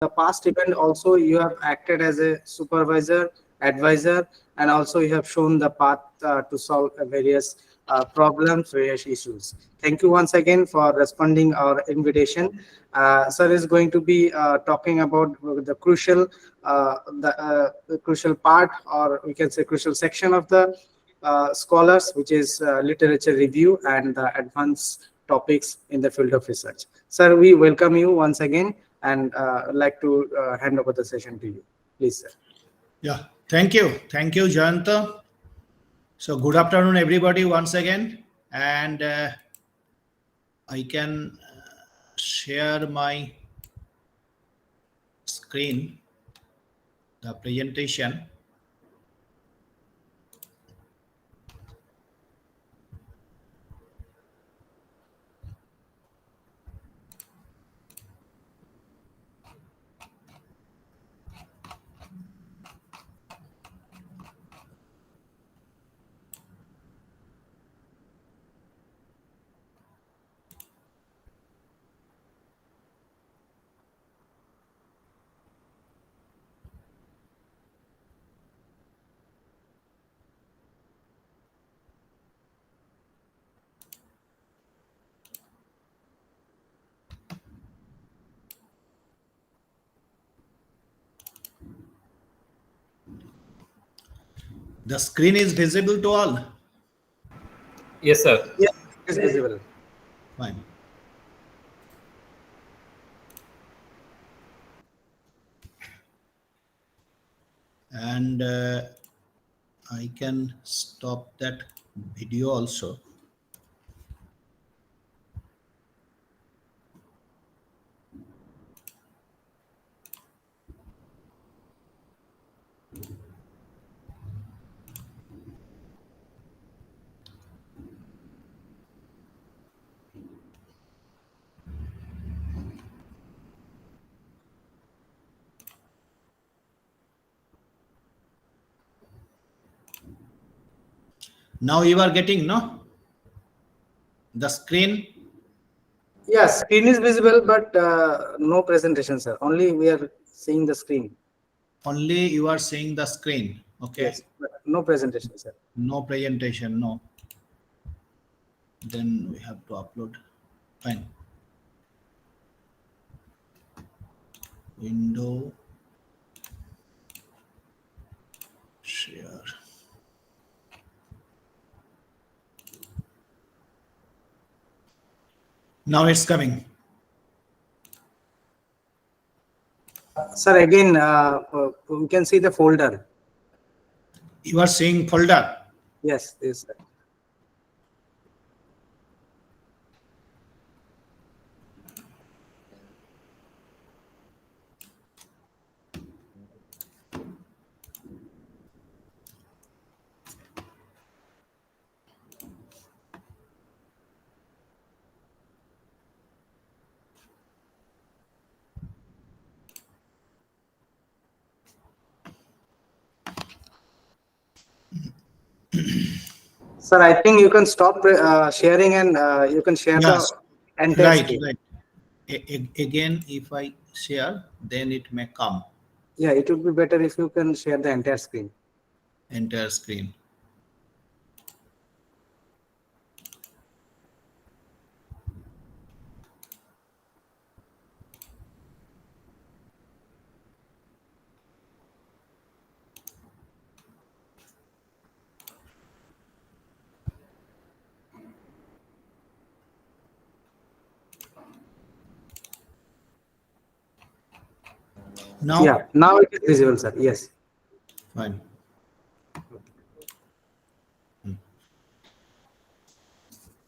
the past event also you have acted as a supervisor, advisor, and also you have shown the path to solve various problems, various issues. Thank you once again for responding our invitation. Sir is going to be talking about the crucial part, or we can say crucial section of the scholars, which is literature review and the advanced topics in the field of research. Sir, we welcome you once again and like to hand over the session to you. Please, sir. Yeah, thank you. Thank you, Jayanta. So good afternoon, everybody, once again. And I can share my screen, the presentation. The screen is visible to all. Yes, sir. Yes, it is visible. Fine. And I can stop that video also. Now you are getting, no? The screen. Yes, screen is visible, but no presentation, sir. Only we are seeing the screen. Only you are seeing the screen. Okay. Yes, but no presentation, sir. No presentation, no. Then we have to upload. Fine. Window. Share. Now it's coming. Sir, again, we can see the folder. You are seeing folder. Yes, yes, sir. Sir, I think you can stop sharing and you can share Yes. the entire Right, screen. right. Again, if I share, then it may come. Yeah, it would be better if you can share the entire screen. Entire screen. Now, Yeah, now it is visible, sir. Yes. fine.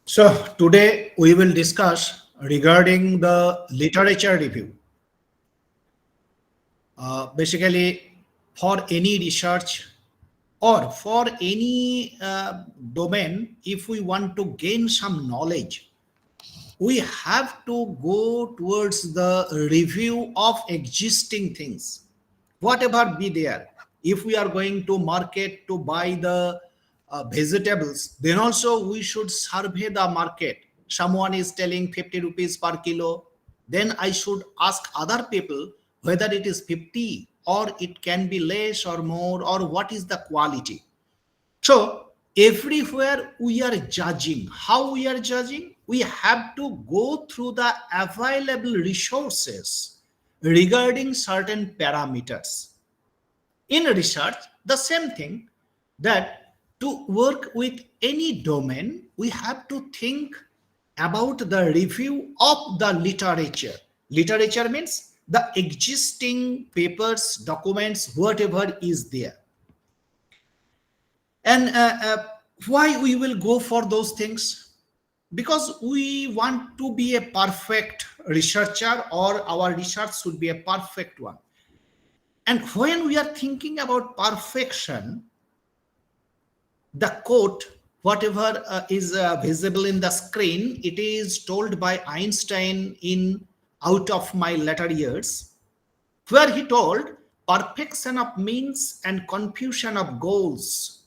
So today we will discuss regarding the literature review. Basically, for any research or for any domain, if we want to gain some knowledge, we have to go towards the review of existing things, whatever be there. If we are going to market to buy the vegetables, then also we should survey the market. Someone is telling 50 rupees per kilo, then I should ask other people whether it is 50 or it can be less or more, or what is the quality. So everywhere we are judging. How we are judging? We have to go through the available resources regarding certain parameters. In research, the same thing, that to work with any domain, we have to think about the review of the literature. Literature means the existing papers, documents, whatever is there. And why we will go for those things? Because we want to be a perfect researcher, or our research should be a perfect one. And when we are thinking about perfection, the quote, whatever is visible in the screen, it is told by Einstein in Out of My Later Years, where he told, perfection of means and confusion of goals.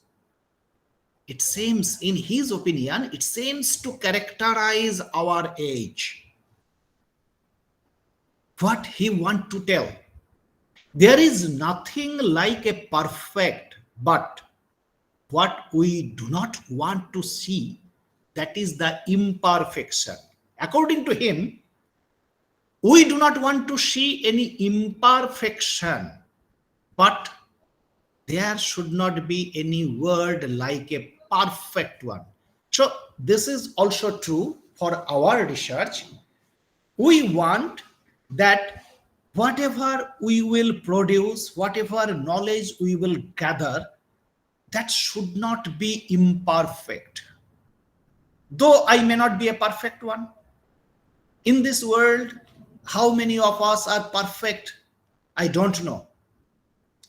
It seems, in his opinion, it seems to characterize our age. What he want to tell? There is nothing like a perfect, but what we do not want to see, that is the imperfection. According to him, we do not want to see any imperfection, but there should not be any word like a perfect one. So this is also true for our research. We want that whatever we will produce, whatever knowledge we will gather, that should not be imperfect. Though I may not be a perfect one. In this world, how many of us are perfect? I don't know.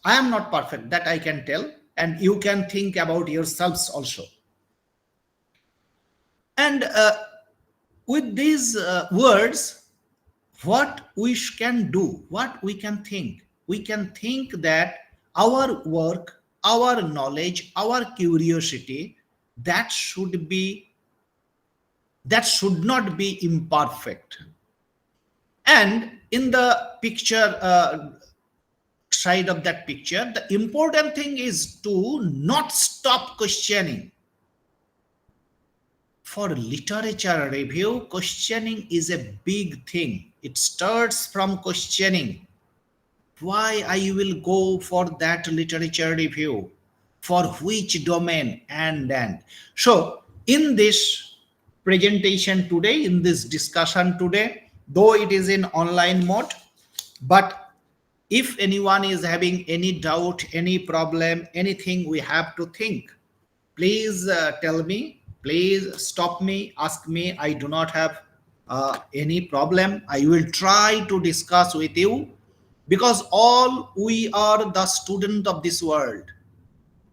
I am not perfect, that I can tell. And you can think about yourselves also. And with these words, what we can do, what we can think that our work, our knowledge, our curiosity, that should not be imperfect. And in the picture, side of that picture, the important thing is to not stop questioning. For literature review, questioning is a big thing. It starts from questioning. Why I will go for that literature review? For which domain? And. So in this presentation today, in this discussion today, though it is in online mode, but if anyone is having any doubt, any problem, anything we have to think, please tell me, please stop me, ask me. I do not have any problem. I will try to discuss with you, because all we are the student of this world.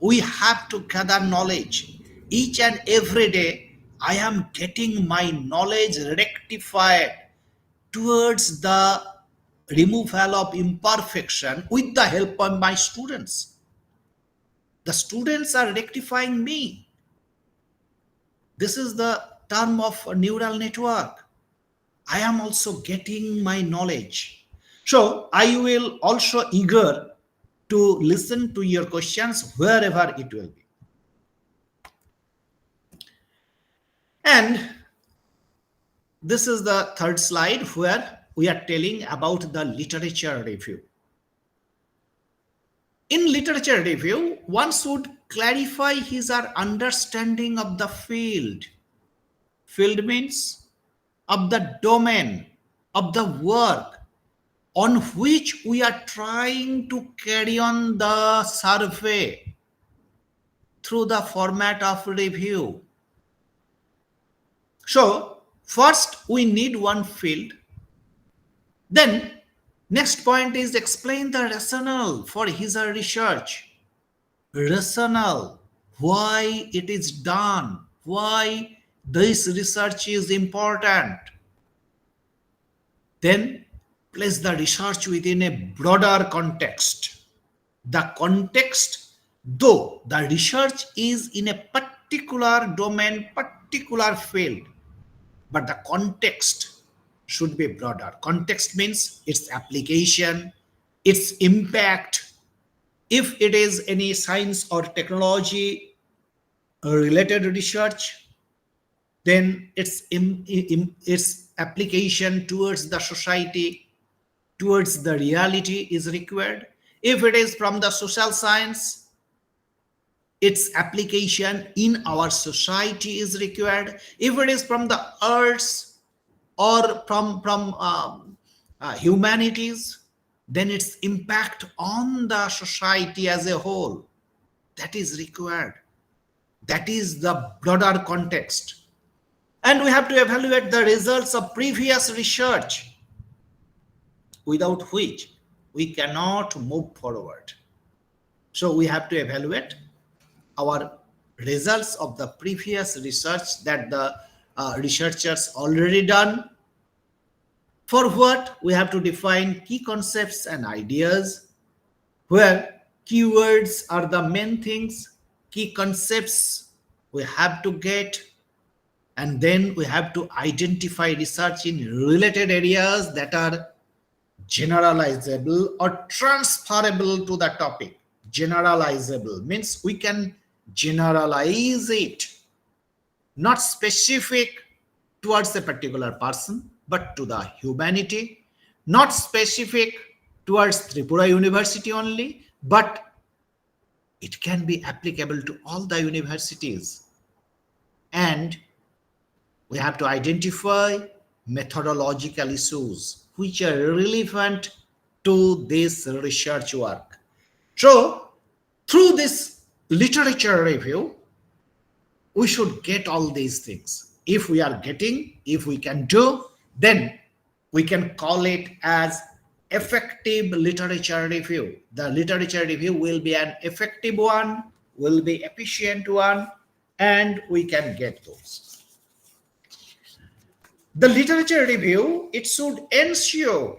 We have to gather knowledge. Each and every day, I am getting my knowledge rectified towards the removal of imperfection with the help of my students. The students are rectifying me. This is the term of neural network. I am also getting my knowledge. So I will also eager to listen to your questions wherever it will be. And this is the third slide where we are telling about the literature review. In literature review, one should clarify his or her understanding of the field. Field means of the domain, of the work on which we are trying to carry on the survey through the format of review. So first we need one field. Then next point is explain the rationale for his or her research. Rationale, why it is done, why this research is important. Then place the research within a broader context. The context, though the research is in a particular domain, particular field, but the context should be broader. Context means its application, its impact, if it is any science or technology related research, then its application towards the society, towards the reality is required. If it is from the social science, its application in our society is required. If it is from the arts or from humanities, then its impact on the society as a whole, that is required. That is the broader context. And we have to evaluate the results of previous research, without which we cannot move forward. So we have to evaluate our results of the previous research that the researchers already done. For what, we have to define key concepts and ideas, where keywords are the main things, key concepts we have to get, and then we have to identify research in related areas that are generalizable or transferable to the topic. Generalizable means we can generalize it, not specific towards a particular person, but to the humanity, not specific towards Tripura University only, but it can be applicable to all the universities. And we have to identify methodological issues which are relevant to this research work. So, through this literature review, we should get all these things. If we are getting, if we can do, then we can call it as effective literature review. The literature review will be an effective one, will be efficient one, and we can get those. The literature review, it should ensure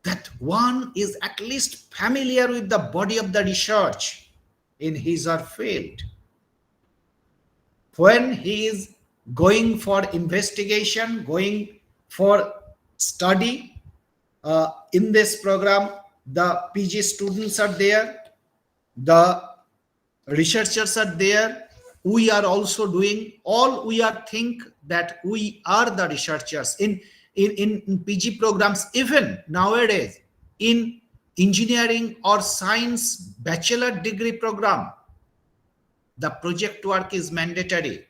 that one is at least familiar with the body of the research in his or field. When he is going for investigation, going for study, in this program, the PG students are there, the researchers are there, we are also doing, all we are think that we are the researchers in PG programs. Even nowadays in engineering or science bachelor degree program, the project work is mandatory.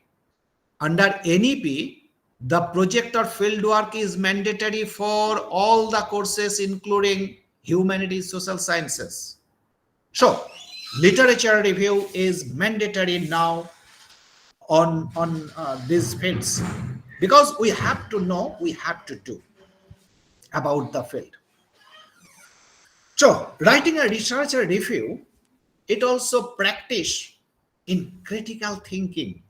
Under NEP, the project or field work is mandatory for all the courses, including humanities, social sciences. So literature review is mandatory now on these fields, because we have to know, we have to do about the field. So writing a researcher review, it also practice in critical thinking,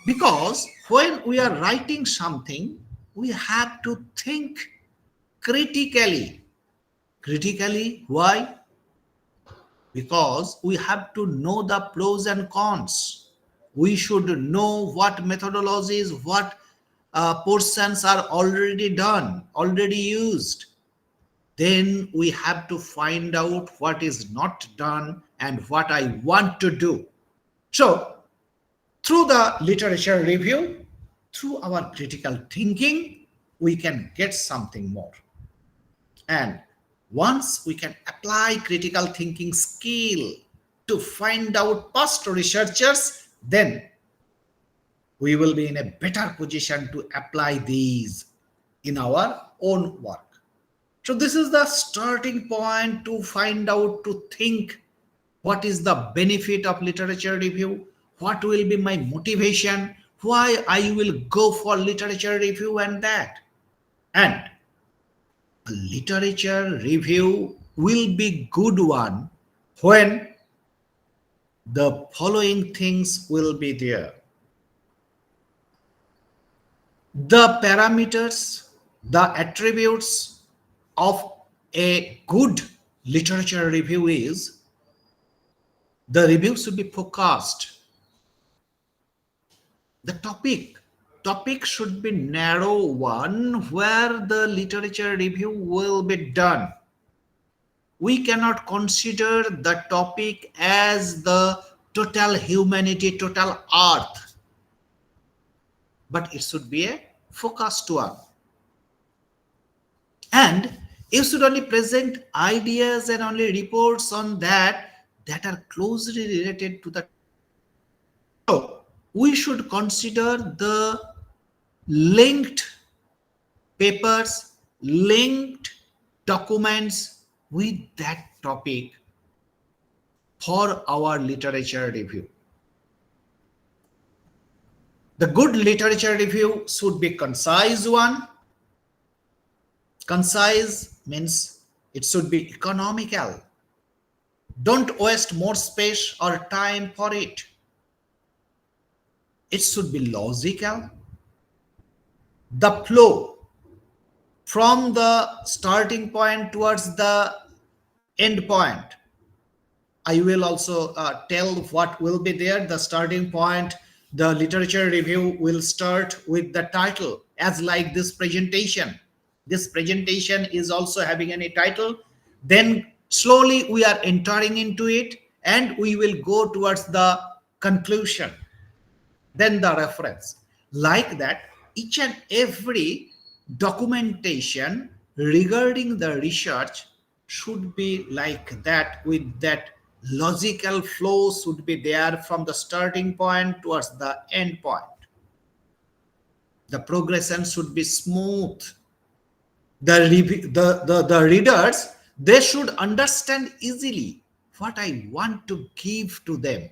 because when we are writing something, we have to think critically. Why? Because we have to know the pros and cons. We should know what methodologies, what portions are already done, already used. Then we have to find out what is not done and what I want to do. So through the literature review, through our critical thinking, we can get something more. And once we can apply critical thinking skill to find out past researchers, then we will be in a better position to apply these in our own work. So this is the starting point to find out, to think what is the benefit of literature review, what will be my motivation, why I will go for literature review and that. And a literature review will be good one when the following things will be there. The parameters, the attributes of a good literature review is, the review should be focused. The topic topic should be narrow one where the literature review will be done. We cannot consider the topic as the total humanity, total earth, but it should be a focused one. And you should only present ideas and only reports on that are closely related to the. So we should consider the linked papers, linked documents with that topic for our literature review. The good literature review should be concise one. Concise means it should be economical. Don't waste more space or time for it. It should be logical. The flow from the starting point towards the end point. I will also tell what will be there. The starting point, the literature review will start with the title, as like this presentation. This presentation is also having any title. Then slowly we are entering into it and we will go towards the conclusion. Then the reference. Like that, each and every documentation regarding the research should be like that, with that logical flow should be there from the starting point towards the end point. The progression should be smooth. The readers, they should understand easily what I want to give to them,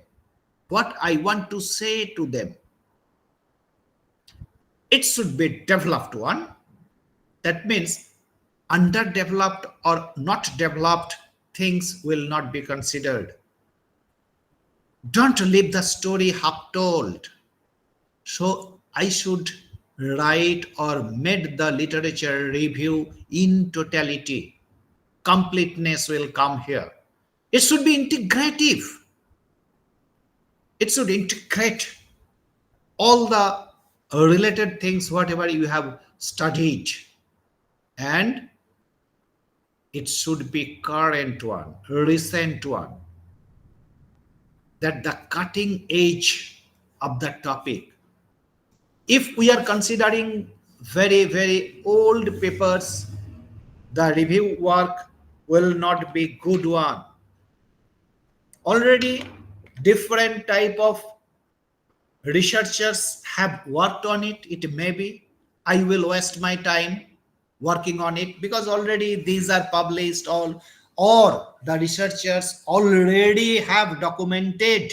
what I want to say to them. It should be developed one. That means underdeveloped or not developed things will not be considered. Don't leave the story half told. So I should write or make the literature review in totality. Completeness will come here. It should be integrative. It should integrate all the related things, whatever you have studied. And it should be current one, recent one. That the cutting edge of the topic. If we are considering very, very old papers, the review work will not be good one. Already different type of researchers have worked on it. It may be I will waste my time working on it because already these are published all, or the researchers already have documented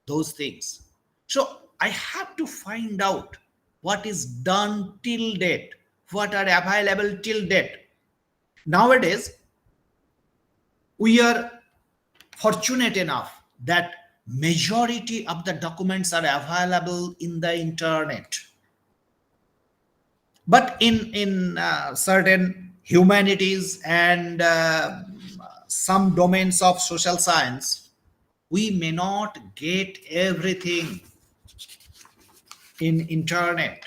those things. So I have to find out what is done till date, what are available till date. Nowadays, we are fortunate enough that majority of the documents are available in the internet. But in certain humanities and some domains of social science, we may not get everything in internet.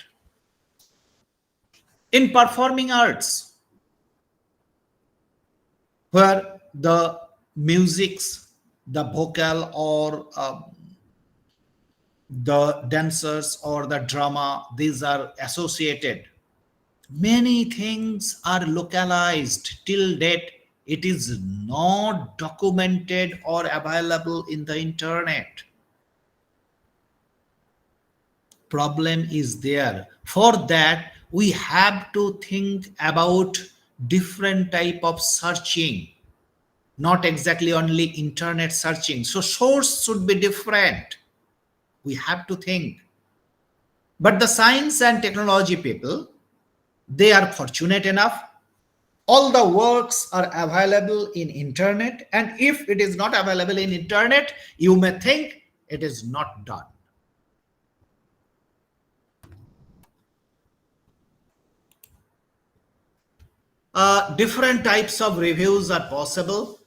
In performing arts, where the musics, the vocal or the dancers or the drama, these are associated. Many things are localized till date. It is not documented or available in the internet. Problem is there. For that, we have to think about different type of searching, not exactly only internet searching. So source should be different. We have to think. But the science and technology people, they are fortunate enough. All the works are available in internet. And if it is not available in internet, you may think it is not done. Different types of reviews are possible.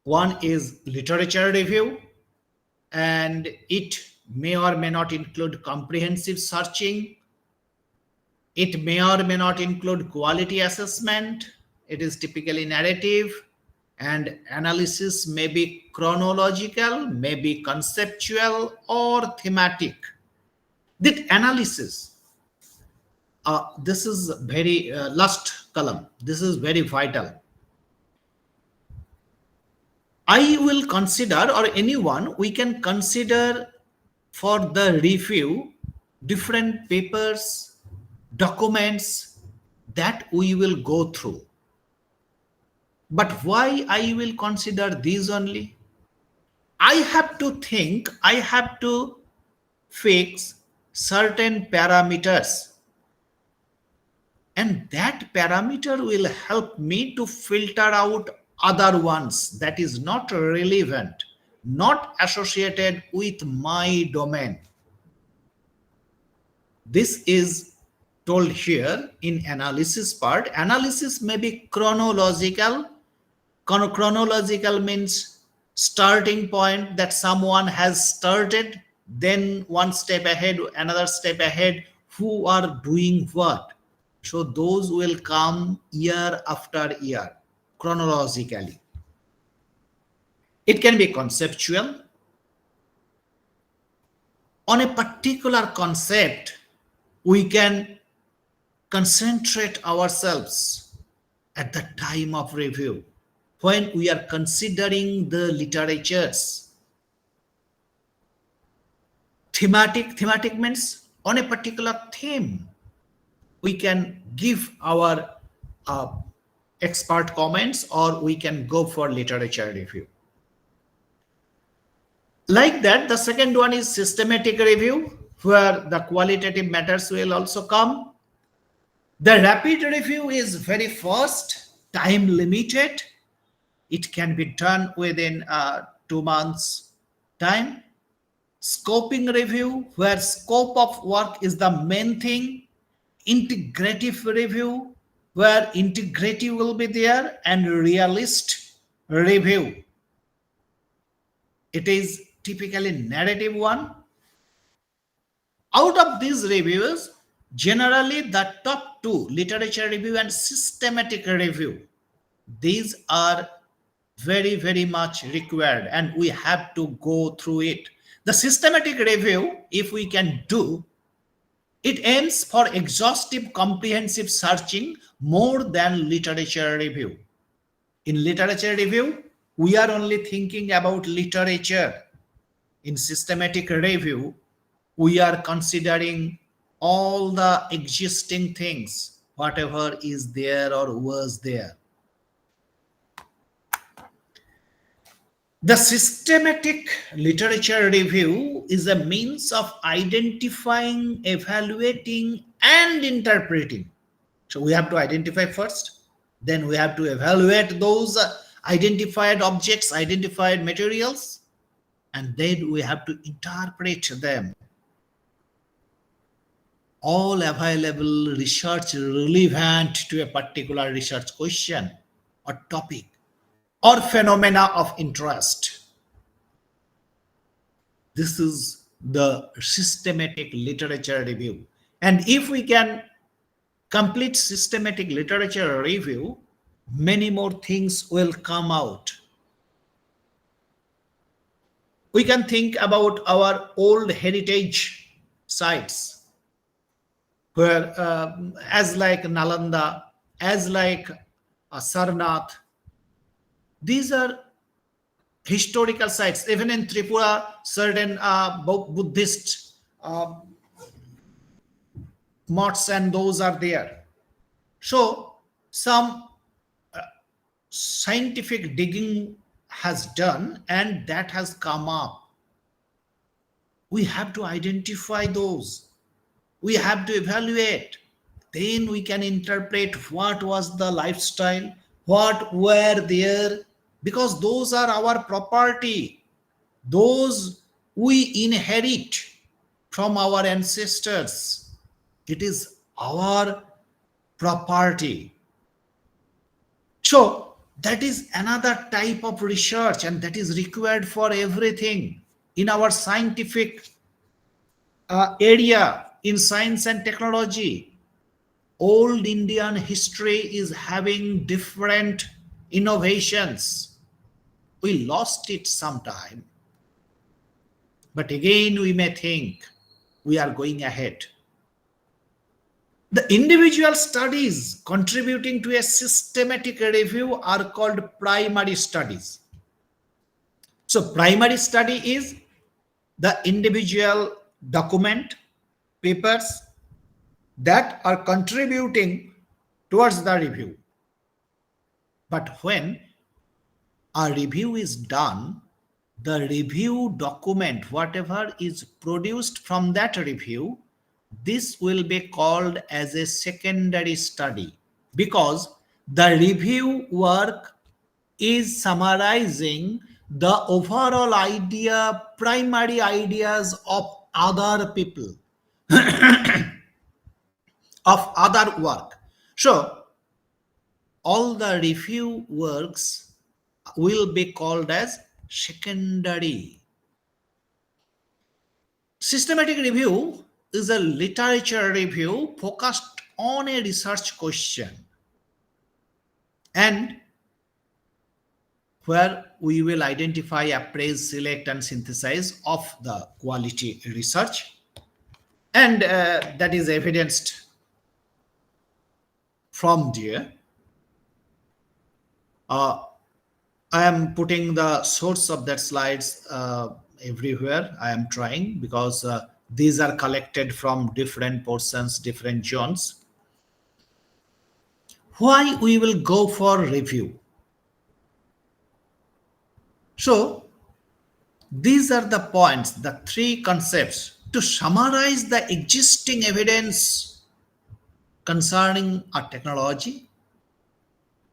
One is literature review, and it may or may not include comprehensive searching. It may or may not include quality assessment. It is typically narrative, and analysis may be chronological, may be conceptual, or thematic. That analysis, this is very last column. This is very vital. I will consider, or anyone, we can consider for the review different papers, documents that we will go through. But why I will consider these only? I have to think, I have to fix certain parameters, and that parameter will help me to filter out other ones that is not relevant, not associated with my domain. This is told here in analysis part. Analysis may be chronological. Chronological means starting point, that someone has started, then one step ahead, another step ahead, who are doing what. So those will come year after year chronologically. It can be conceptual. On a particular concept, we can concentrate ourselves at the time of review when we are considering the literatures. Thematic means on a particular theme, we can give our expert comments, or we can go for literature review. Like that, the second one is systematic review, where the qualitative matters will also come. The rapid review is very fast, time limited. It can be done within 2 months time. Scoping review, where scope of work is the main thing. Integrative review, where integrity will be there, and realist review. It is typically narrative one. Out of these reviews, generally the top two, literature review and systematic review, these are very much required, and we have to go through it. The systematic review, if we can do, it aims for exhaustive, comprehensive searching more than literature review. In literature review, we are only thinking about literature. In systematic review, we are considering all the existing things, whatever is there or was there. The systematic literature review is a means of identifying, evaluating, and interpreting. So we have to identify first, then we have to evaluate those identified objects, identified materials, and then we have to interpret them. All available research relevant to a particular research question or topic or phenomena of interest. This is the systematic literature review. And if we can complete systematic literature review, many more things will come out. We can think about our old heritage sites, where as like Nalanda, as like Sarnath, these are historical sites. Even in Tripura, certain Buddhist mosques and those are there. So some scientific digging has done, and that has come up. We have to identify those. We have to evaluate. Then we can interpret what was the lifestyle, what were there, because those are our property. Those we inherit from our ancestors. It is our property. So that is another type of research, and that is required for everything in our scientific area in science and technology. Old Indian history is having different innovations. We lost it sometime, but again we may think we are going ahead. The individual studies contributing to a systematic review are called primary studies. So primary study is the individual document, papers that are contributing towards the review. But when a review is done, the review document, whatever is produced from that review, this will be called as a secondary study, because the review work is summarizing the overall idea, primary ideas of other people, of other work. So all the review works will be called as secondary. Systematic review is a literature review focused on a research question, and where we will identify, appraise, select, and synthesize of the quality research, and that is evidenced from there. I am putting the source of that slides everywhere. I am trying, because these are collected from different portions, different zones. Why we will go for review? So these are the points, the three concepts to summarize the existing evidence concerning a technology,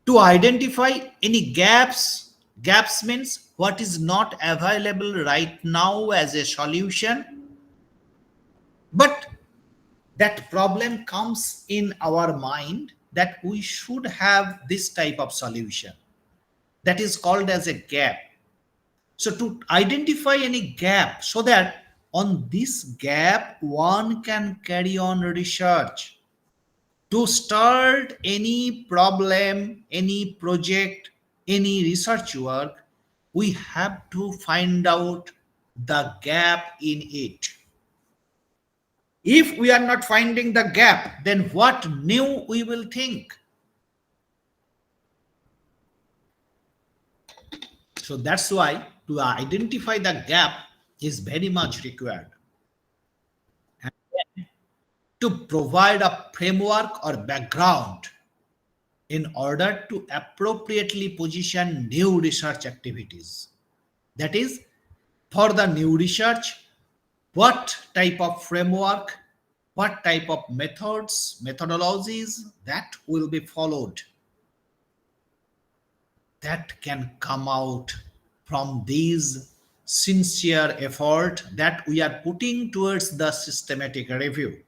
to identify any gaps. Gaps means what is not available right now as a solution, but that problem comes in our mind that we should have this type of solution. That is called as a gap. So to identify any gap, so that on this gap one can carry on research. To start any problem, any project, any research work, we have to find out the gap in it. If we are not finding the gap, then what new we will think? So that's why to identify the gap is very much required. And then to provide a framework or background in order to appropriately position new research activities. That is, for the new research, what type of framework, what type of methods, methodologies that will be followed, that can come out from these sincere effort that we are putting towards the systematic review.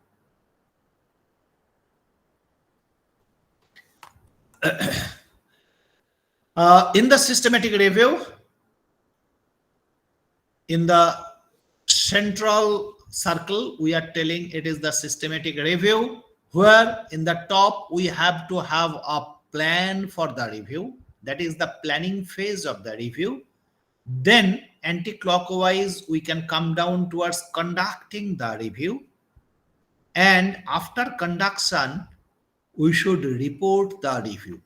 In the systematic review, in the central circle, we are telling it is the systematic review, where in the top we have to have a plan for the review. That is the planning phase of the review. Then anti-clockwise we can come down towards conducting the review, and after conduction we should report the review.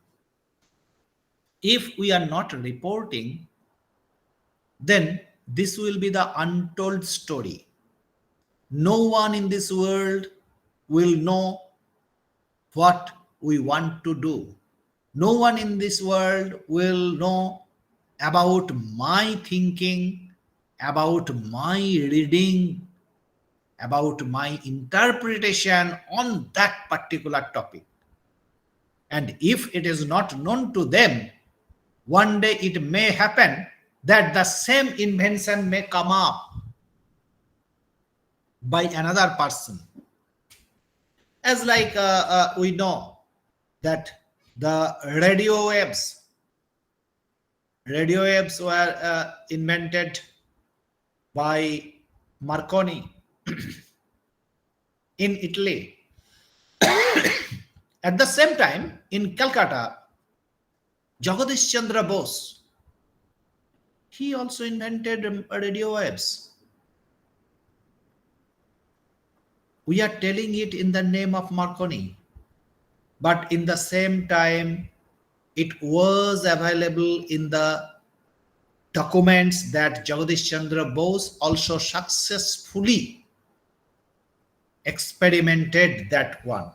If we are not reporting, then this will be the untold story. No one in this world will know what we want to do. No one in this world will know about my thinking, about my reading, about my interpretation on that particular topic. And if it is not known to them, one day it may happen that the same invention may come up by another person. As like we know that the radio waves were invented by Marconi. in Italy. At the same time, in Calcutta, Jagadish Chandra Bose, he also invented radio waves. We are telling it in the name of Marconi, but in the same time, it was available in the documents that Jagadish Chandra Bose also successfully experimented that one.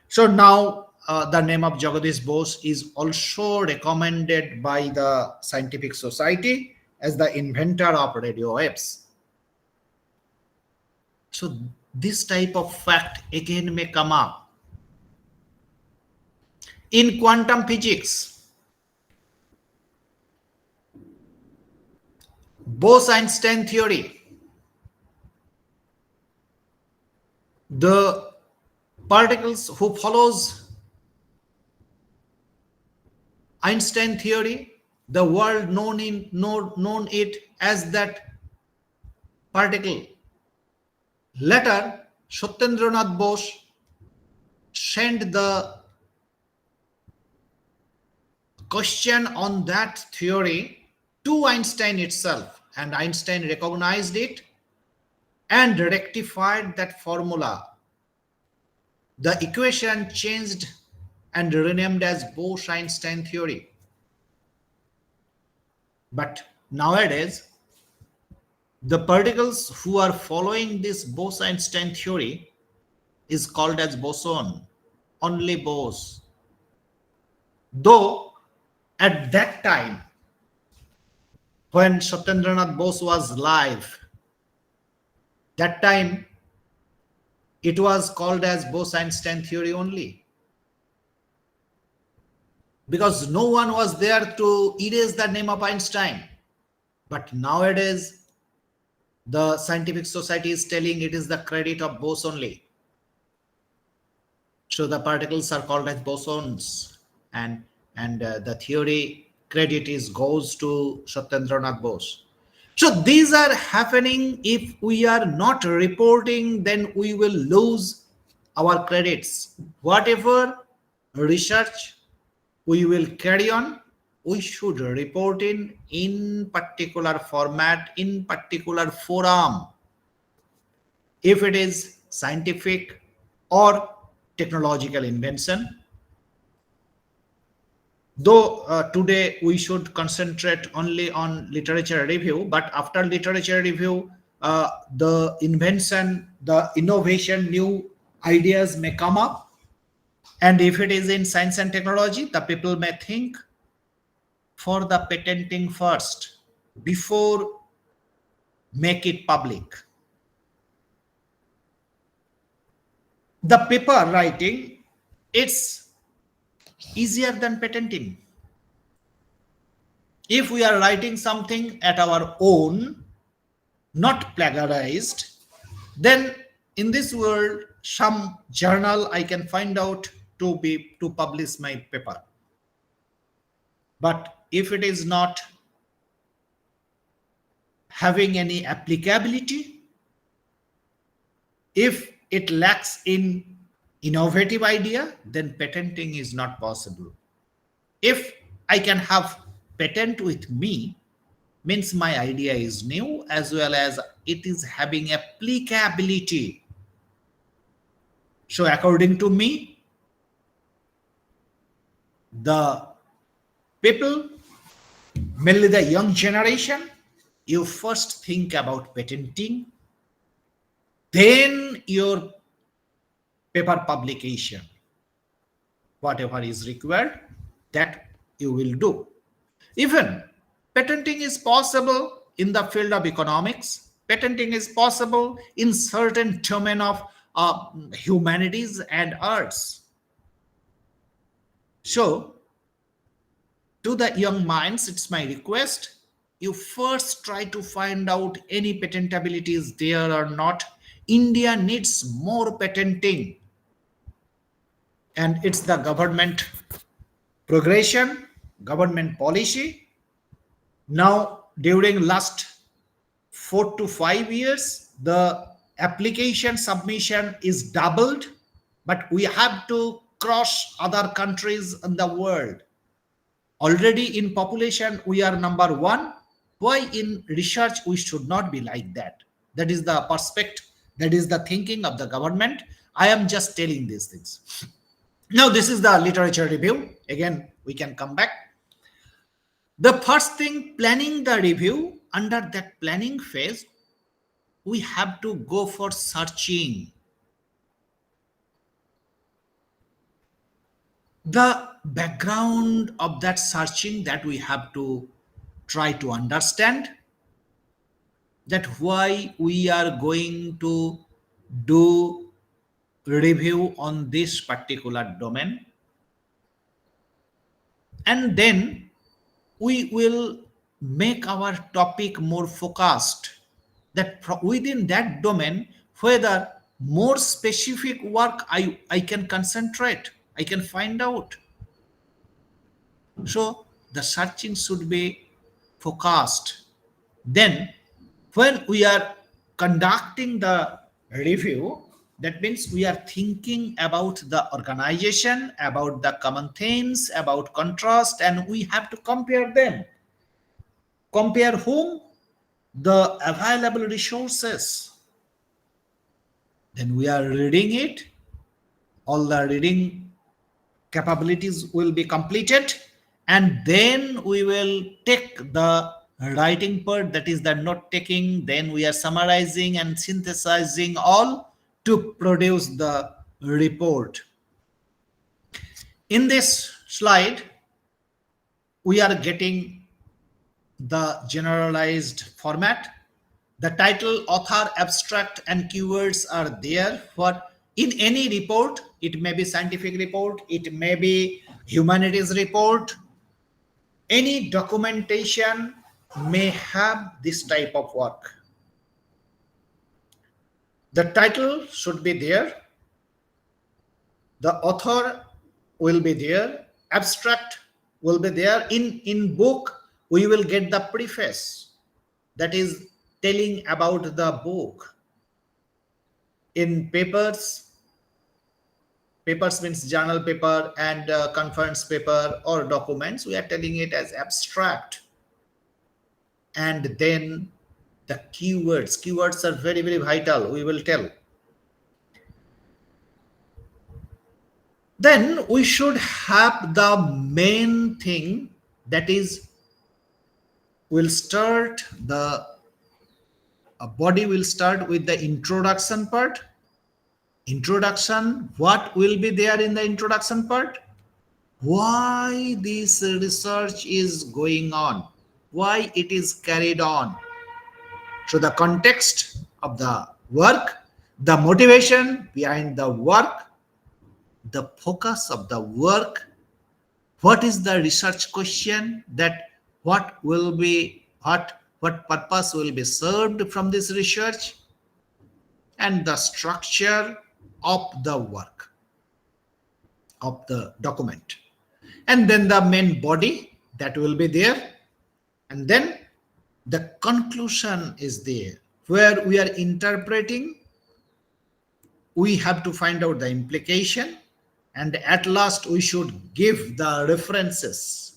So now the name of Jagadish Bose is also recommended by the scientific society as the inventor of radio waves. So this type of fact again may come up. In quantum physics, Bose-Einstein theory, the particles who follows Einstein theory, the world known it as that particle. Later, Satyendranath Bose sent the question on that theory to Einstein itself, and Einstein recognized it and rectified that formula. The equation changed and renamed as Bose-Einstein theory. But nowadays, the particles who are following this Bose-Einstein theory is called as boson, only Bose. Though at that time, when Satyendranath Bose was alive, that time it was called as Bose-Einstein theory only, because no one was there to erase the name of Einstein. But nowadays, the scientific society is telling it is the credit of Bose only. So the particles are called as bosons, and the theory credit goes to Satyendranath Bose. So these are happening. If we are not reporting, then we will lose our credits. Whatever research we will carry on, we should report in particular format, in particular forum. If it is scientific or technological invention, though today we should concentrate only on literature review, but after literature review, the invention, the innovation, new ideas may come up. And if it is in science and technology, the people may think for the patenting first before make it public. The paper writing, it's easier than patenting. If we are writing something at our own, not plagiarized, then in this world, some journal I can find out to publish my paper. But if it is not having any applicability, if it lacks in innovative idea, then patenting is not possible. If I can have patent with me, means my idea is new as well as it is having applicability. So according to me, the people, mainly the young generation, you first think about patenting, then your paper publication. Whatever is required, that you will do. Even patenting is possible in the field of economics. Patenting is possible in certain domain of humanities and arts. So, to the young minds, it's my request, you first try to find out any patentability is there or not. India needs more patenting. And it's the government progression, government policy. Now, during last 4 to 5 years, the application submission is doubled, but we have to cross other countries in the world. Already in population, we are number one. Why in research we should not be like that? That is the perspective, that is the thinking of the government. I am just telling these things. Now, this is the literature review. Again, we can come back. The first thing, planning the review. Under that planning phase, we have to go for searching. The background of that searching, that we have to try to understand, that why we are going to do review on this particular domain, and then we will make our topic more focused, that within that domain whether more specific work I can concentrate, I can find out. So the searching should be focused. Then when we are conducting the review, that means we are thinking about the organization, about the common themes, about contrast, and we have to compare them. Compare whom? The available resources. Then we are reading it. All the reading capabilities will be completed, and then we will take the writing part, that is the note taking. Then we are summarizing and synthesizing all to produce the report. In this slide, we are getting the generalized format. The title, author, abstract, and keywords are there. For in any report, it may be scientific report, it may be humanities report, any documentation may have this type of work. The title should be there, the author will be there, abstract will be there. In book, we will get the preface, that is telling about the book. In papers means journal paper and conference paper or documents, we are telling it as abstract. And then the keywords are very, very vital, we will tell. Then we should have the main thing, that is we'll start the body will start with the introduction part. Introduction, what will be there in the introduction part? Why this research is going on, why it is carried on. So the context of the work, the motivation behind the work, the focus of the work, what is the research question, that what purpose will be served from this research, and the structure of the work, of the document. And then the main body, that will be there. And then the conclusion is there, where we are interpreting. We have to find out the implication, and at last we should give the references.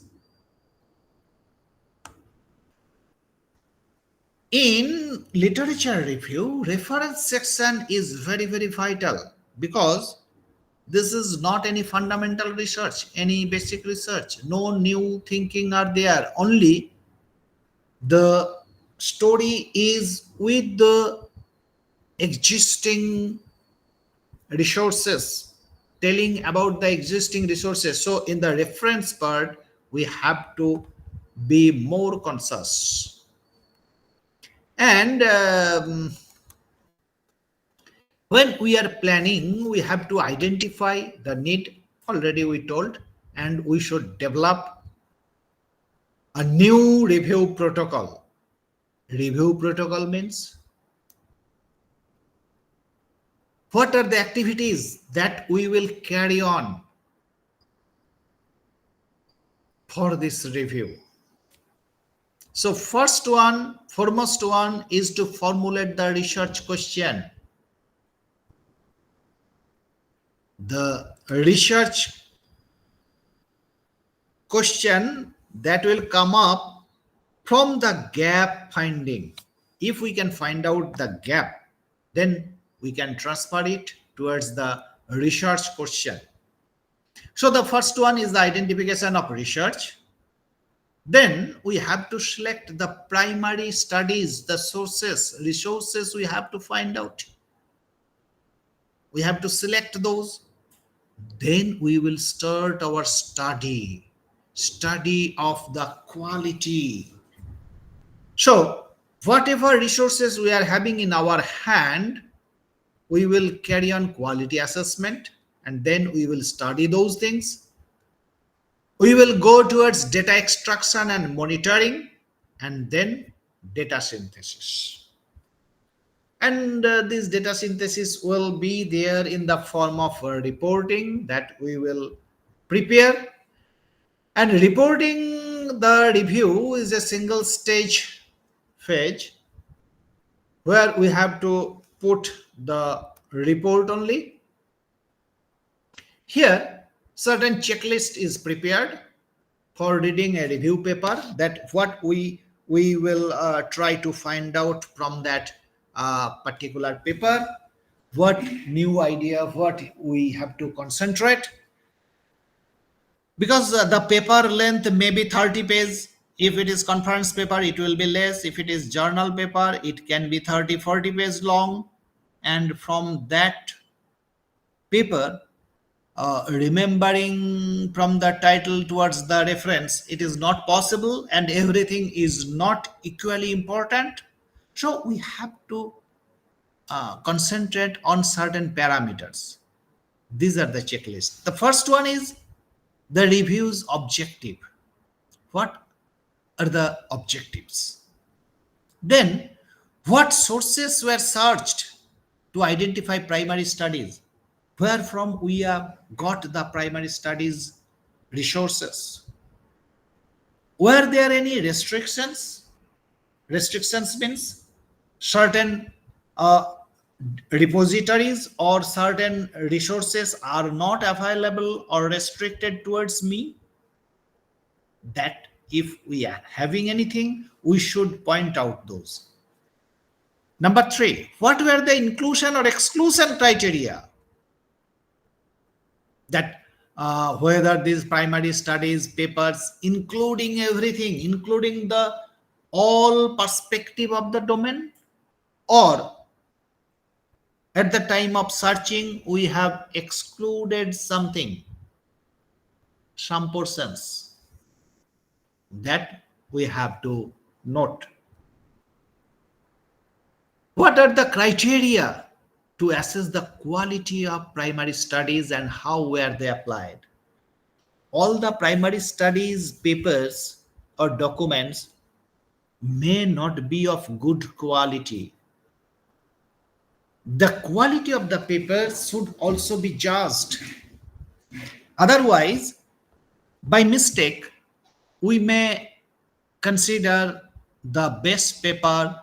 In literature review, reference section is very, very vital, because this is not any fundamental research, any basic research. No new thinking are there. Only the story is with the existing resources, telling about the existing resources. So in the reference part, we have to be more conscious. And when we are planning, we have to identify the need, already we told, and we should develop a new review protocol. Review protocol means what are the activities that we will carry on for this review. So foremost one is to formulate the research question. the research question that will come up from the gap finding. If we can find out the gap, then we can transfer it towards the research question. So the first one is the identification of research. Then we have to select the primary studies, the sources, resources we have to find out. We have to select those. Then we will start our study of the quality. So whatever resources we are having in our hand, we will carry on quality assessment, and then we will study those things. We will go towards data extraction and monitoring, and then data synthesis. And this data synthesis will be there in the form of reporting that we will prepare. And reporting the review is a single stage phase where we have to put the report only. Here, certain checklist is prepared for reading a review paper, that what we will try to find out from that particular paper, what new idea, what we have to concentrate. Because the paper length may be 30 pages. If it is conference paper, it will be less. If it is journal paper, it can be 30-40 pages long. And from that paper, remembering from the title towards the reference, it is not possible, and everything is not equally important. So we have to concentrate on certain parameters. These are the checklists. The first one is the review's objective. What are the objectives? Then, what sources were searched to identify primary studies? Where from we have got the primary studies resources? Were there any restrictions? Restrictions means certain repositories or certain resources are not available or restricted towards me. That if we are having anything, we should point out those. Number 3, what were the inclusion or exclusion criteria? That whether these primary studies papers, including everything, including the all perspective of the domain, or at the time of searching we have excluded something, some portions, that we have to note. What are the criteria to assess the quality of primary studies and how were they applied? All the primary studies papers or documents may not be of good quality. The quality of the paper should also be judged. Otherwise, by mistake, we may consider the best paper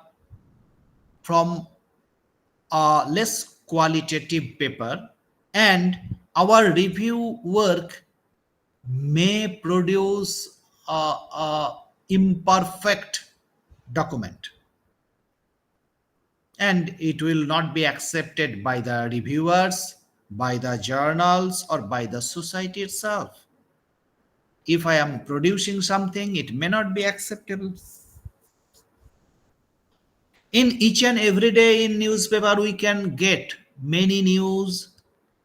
from a less qualitative paper, and our review work may produce a imperfect document, and it will not be accepted by the reviewers, by the journals, or by the society itself. If I am producing something, it may not be acceptable. In each and every day in newspaper, we can get many news,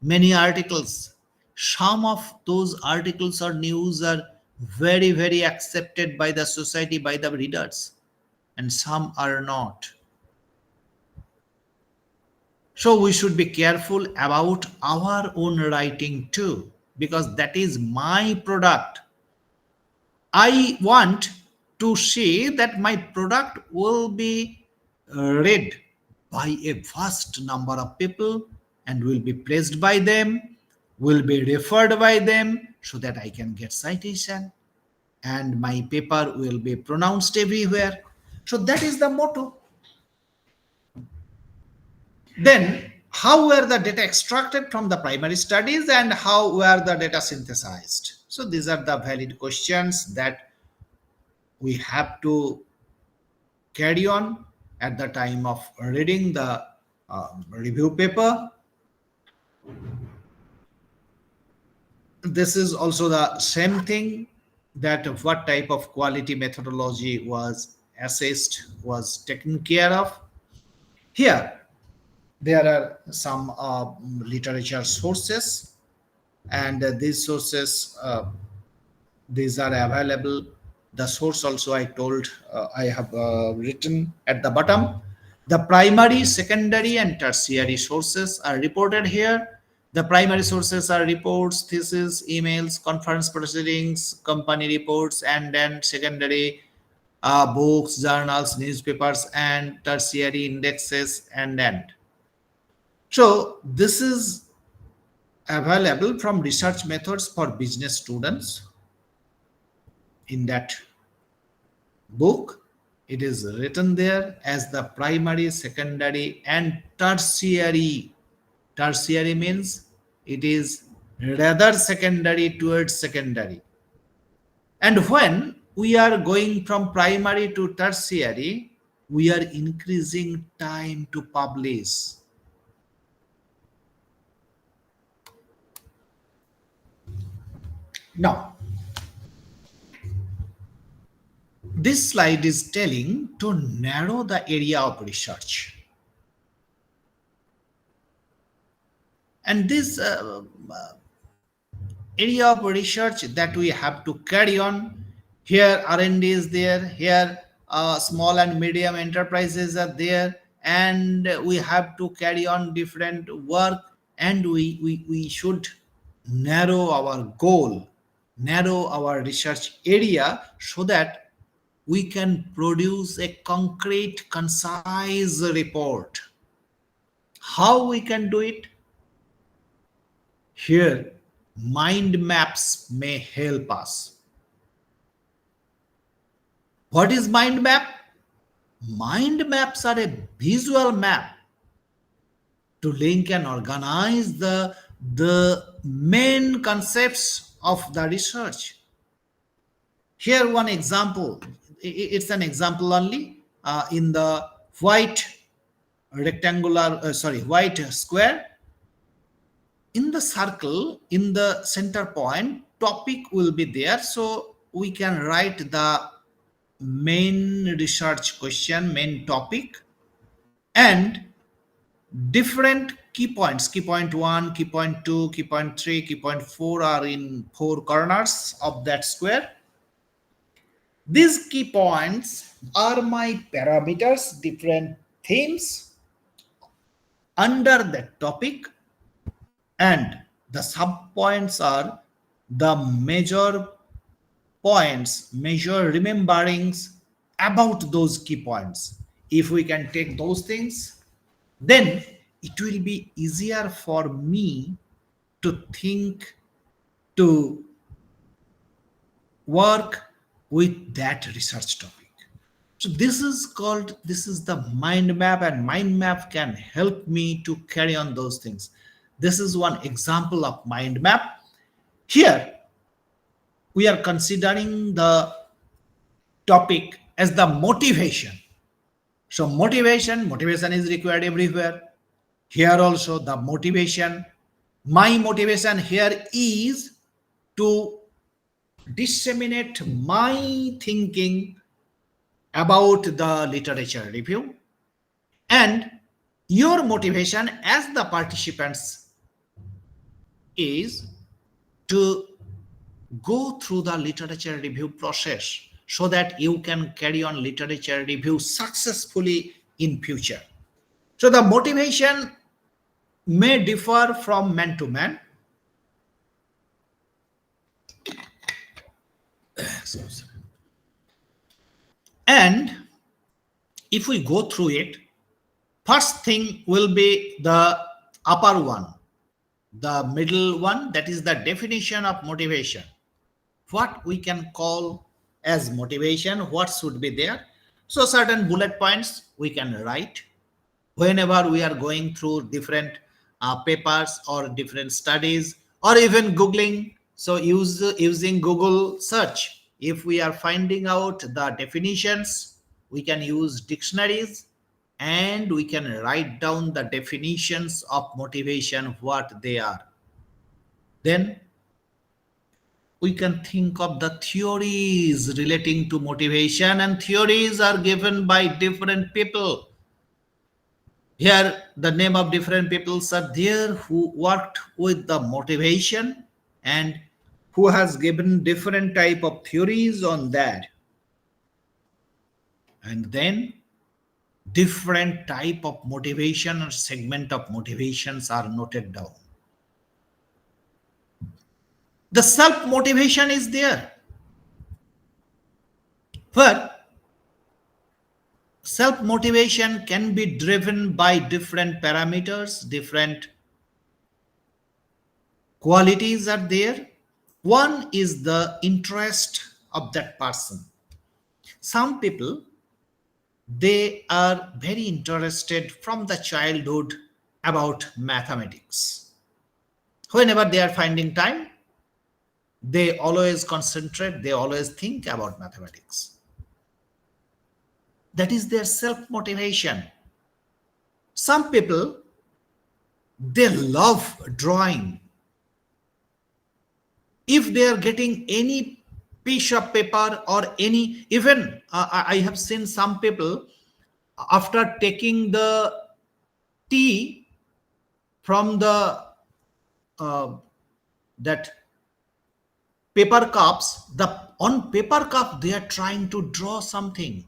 many articles. Some of those articles or news are very, very accepted by the society, by the readers, and some are not. So we should be careful about our own writing too, because that is my product. I want to see that my product will be read by a vast number of people and will be praised by them, will be referred by them, so that I can get citation and my paper will be pronounced everywhere. So that is the motto. Then how were the data extracted from the primary studies and how were the data synthesized? So these are the valid questions that we have to carry on at the time of reading the review paper. This is also the same thing, that what type of quality methodology was assessed, was taken care of. Here there are some literature sources, and these sources, these are available. The source also I told, I have written at the bottom. The primary, secondary and tertiary sources are reported here. The primary sources are reports, thesis, emails, conference proceedings, company reports, and then secondary books, journals, newspapers, and tertiary indexes and end. So this is available from research methods for business students. In that book, it is written there as the primary, secondary, and tertiary. Tertiary means it is rather secondary towards secondary. And when we are going from primary to tertiary, we are increasing time to publish. Now, this slide is telling to narrow the area of research. And this area of research that we have to carry on, here R&D is there, here small and medium enterprises are there, and we have to carry on different work, and we should narrow our goal, narrow our research area, so that we can produce a concrete, concise report. How we can do it? Here, mind maps may help us. What is mind map? Mind maps are a visual map to link and organize the main concepts of the research. Here one example, it's an example only, in the white rectangular, white square. In the circle, in the center point, topic will be there. So we can write the main research question, main topic, and different key points, key point 1, key point 2, key point 3, key point 4 are in 4 corners of that square. These key points are my parameters, different themes under that topic, and the sub points are the major points, major rememberings about those key points. If we can take those things, then it will be easier for me to think, to work with that research topic. So this is the mind map, and mind map can help me to carry on those things. This is one example of mind map. Here we are considering the topic as the motivation. So motivation is required everywhere. Here also the motivation. My motivation here is to disseminate my thinking about the literature review, and your motivation as the participants is to go through the literature review process, so that you can carry on literature review successfully in future. So the motivation may differ from man to man. And if we go through it, first thing will be the upper one, the middle one, that is the definition of motivation. What we can call as motivation, what should be there. So certain bullet points we can write. whenever we are going through different papers or different studies, or even googling. So using Google search, if we are finding out the definitions, we can use dictionaries, and we can write down the definitions of motivation, what they are. Then we can think of the theories relating to motivation, and theories are given by different people. Here, the name of different peoples are there who worked with the motivation and who has given different type of theories on that. And then different type of motivation or segment of motivations are noted down. The self motivation is there, but self motivation can be driven by different parameters, different qualities are there. One is the interest of that person. Some people, they are very interested from the childhood about mathematics. Whenever they are finding time, they always concentrate, they always think about mathematics. That is their self motivation. Some people, they love drawing. If they are getting any piece of paper or any, even I have seen some people, after taking the tea from the that paper cups, the on paper cup they are trying to draw something.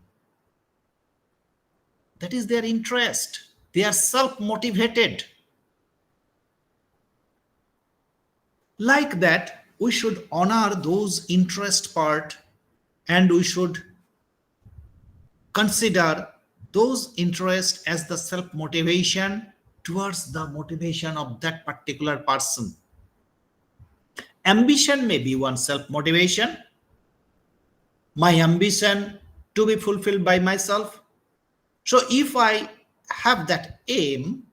That is their interest. They are self motivated. Like that, we should honor those interest part, and we should consider those interests as the self motivation towards the motivation of that particular person. Ambition may be one self motivation. My ambition to be fulfilled by myself. So if I have that aim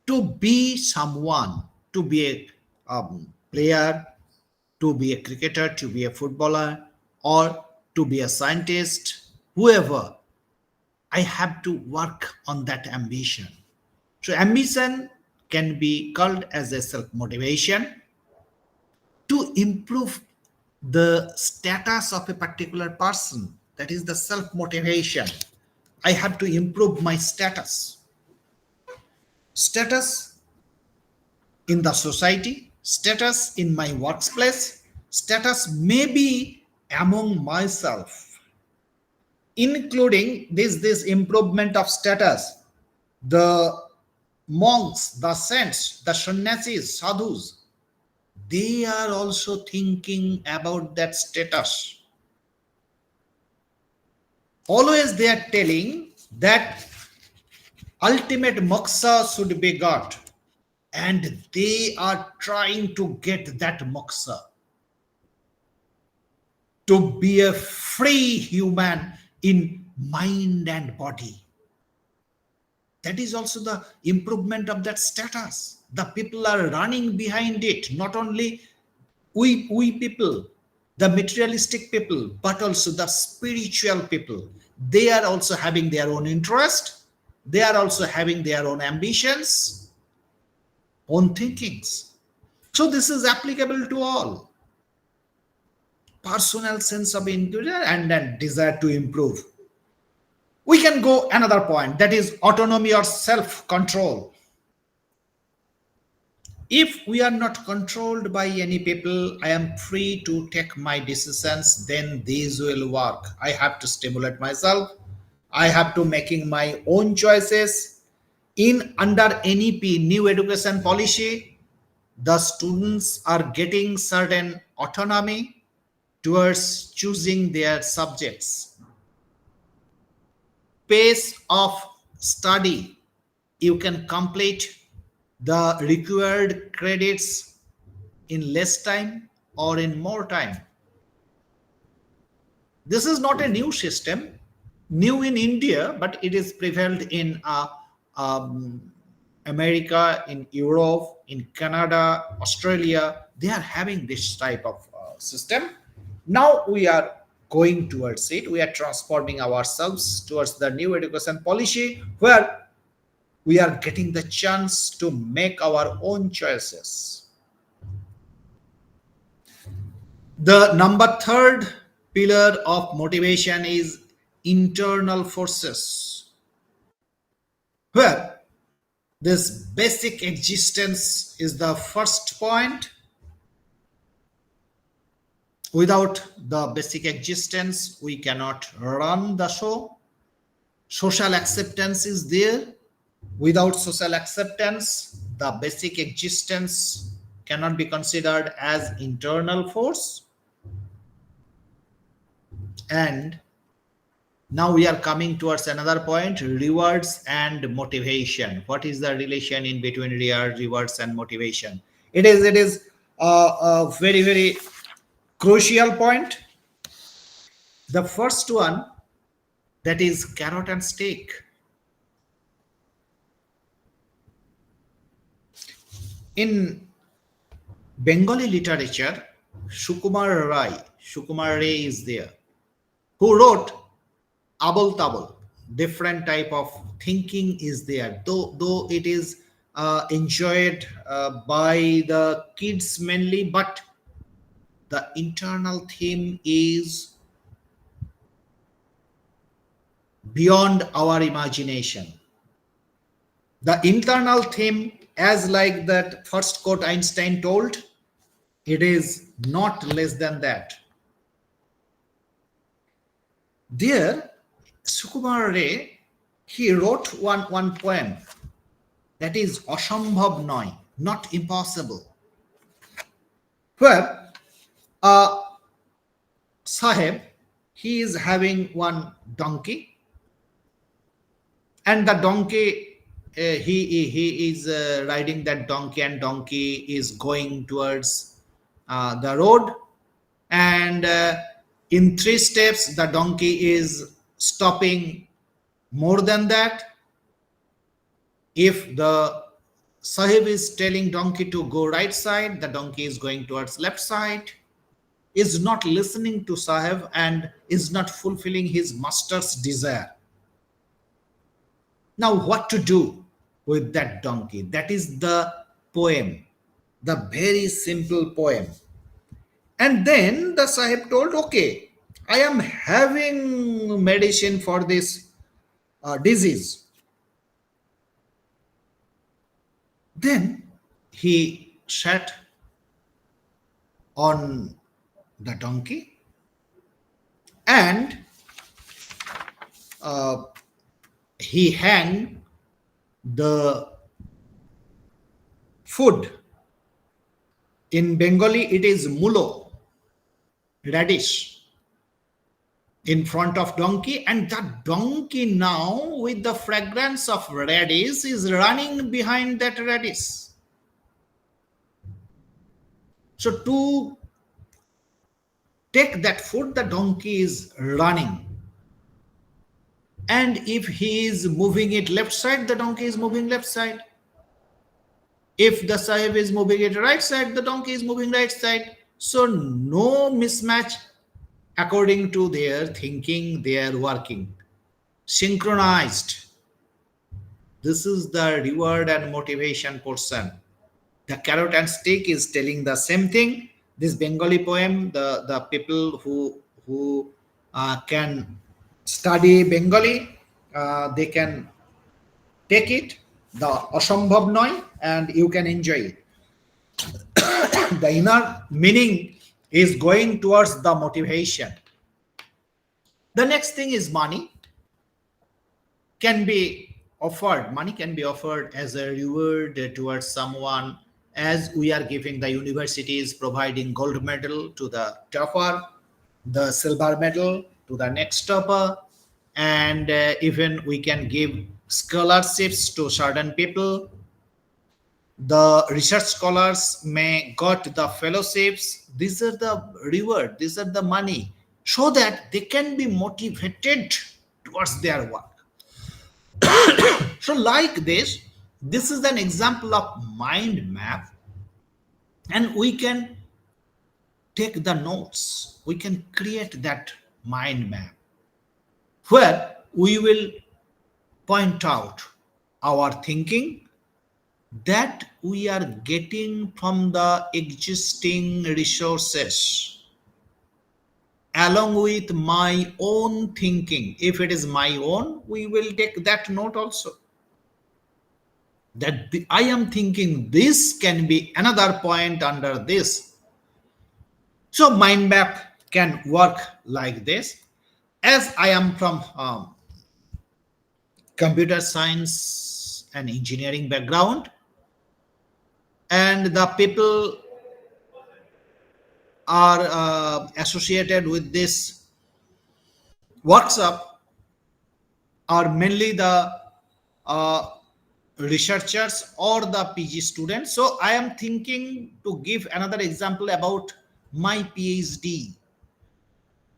to be someone, to be a player, to be a cricketer, to be a footballer, or to be a scientist, whoever, I have to work on that ambition. So ambition can be called as a self-motivation to improve the status of a particular person. That is the self-motivation. I have to improve my status. Status in the society, status in my workplace, status maybe among myself, including this improvement of status. The monks, the saints, the sannyasis, sadhus, they are also thinking about that status. Always they are telling that ultimate moksha should be got, and they are trying to get that moksha, to be a free human in mind and body. That is also the improvement of that status. The people are running behind it, not only we people, the materialistic people, but also the spiritual people. They are also having their own interest. They are also having their own ambitions, own thinkings. So this is applicable to all. Personal sense of individual and then desire to improve. We can go another point, that is autonomy or self-control. If we are not controlled by any people, I am free to take my decisions, then these will work. I have to stimulate myself. I have to making my own choices. In under NEP, new education policy, the students are getting certain autonomy towards choosing their subjects. Pace of study, you can complete the required credits in less time or in more time. This is not a new system, new in India, but it is prevailed in America, in Europe, in Canada, Australia, they are having this type of system. Now we are going towards it. We are transforming ourselves towards the new education policy where we are getting the chance to make our own choices. The number third pillar of motivation is internal forces, where this basic existence is the first point. Without the basic existence, we cannot run the show. Social acceptance is there. Without social acceptance, the basic existence cannot be considered as internal force. And now we are coming towards another point, rewards and motivation. What is the relation in between rewards and motivation? It is a very, very crucial point. The first one, that is carrot and stick. In Bengali literature, Sukumar Ray is there, who wrote Abul Tabul. Different type of thinking is there, though it is enjoyed by the kids mainly, but the internal theme is beyond our imagination. The internal theme, as like that first quote Einstein told, it is not less than that. There, Sukumar Ray, he wrote one poem that is Ashambhav Noy, not impossible, where Sahib, he is having one donkey, and the donkey, he is riding that donkey, and donkey is going towards the road, and in 3 steps the donkey is stopping more than that. If the Sahib is telling donkey to go right side, the donkey is going towards left side, is not listening to Sahib and is not fulfilling his master's desire. Now what to do with that donkey? That is the poem, the very simple poem. And then the Sahib told, okay, I am having medicine for this disease. Then he sat on the donkey and he hung the food. In Bengali, it is mulo, radish, in front of donkey, and the donkey now, with the fragrance of radish, is running behind that radish. So to take that food, the donkey is running. And if he is moving it left side, the donkey is moving left side. If the Sahib is moving it right side, the donkey is moving right side. So no mismatch according to their thinking, they are working. Synchronized. This is the reward and motivation portion. The carrot and stick is telling the same thing. This Bengali poem, the people who can study Bengali, they can take it, the Ashambhav Noy, and you can enjoy it. The inner meaning is going towards the motivation. The next thing is money can be offered. Money can be offered as a reward towards someone, as we are giving the universities providing gold medal to the topper, the silver medal to the next topper, and even we can give scholarships to certain people. The research scholars may got the fellowships. These are the reward, these are the money, so that they can be motivated towards their work. So like this is an example of mind map, and we can take the notes, we can create that mind map where we will point out our thinking that we are getting from the existing resources along with my own thinking. If it is my own, we will take that note also, that I am thinking this can be another point under this. So mind map can work like this. As I am from computer science and engineering background, and the people are associated with this workshop are mainly the uh, researchers or the PG students. So I am thinking to give another example about my PhD.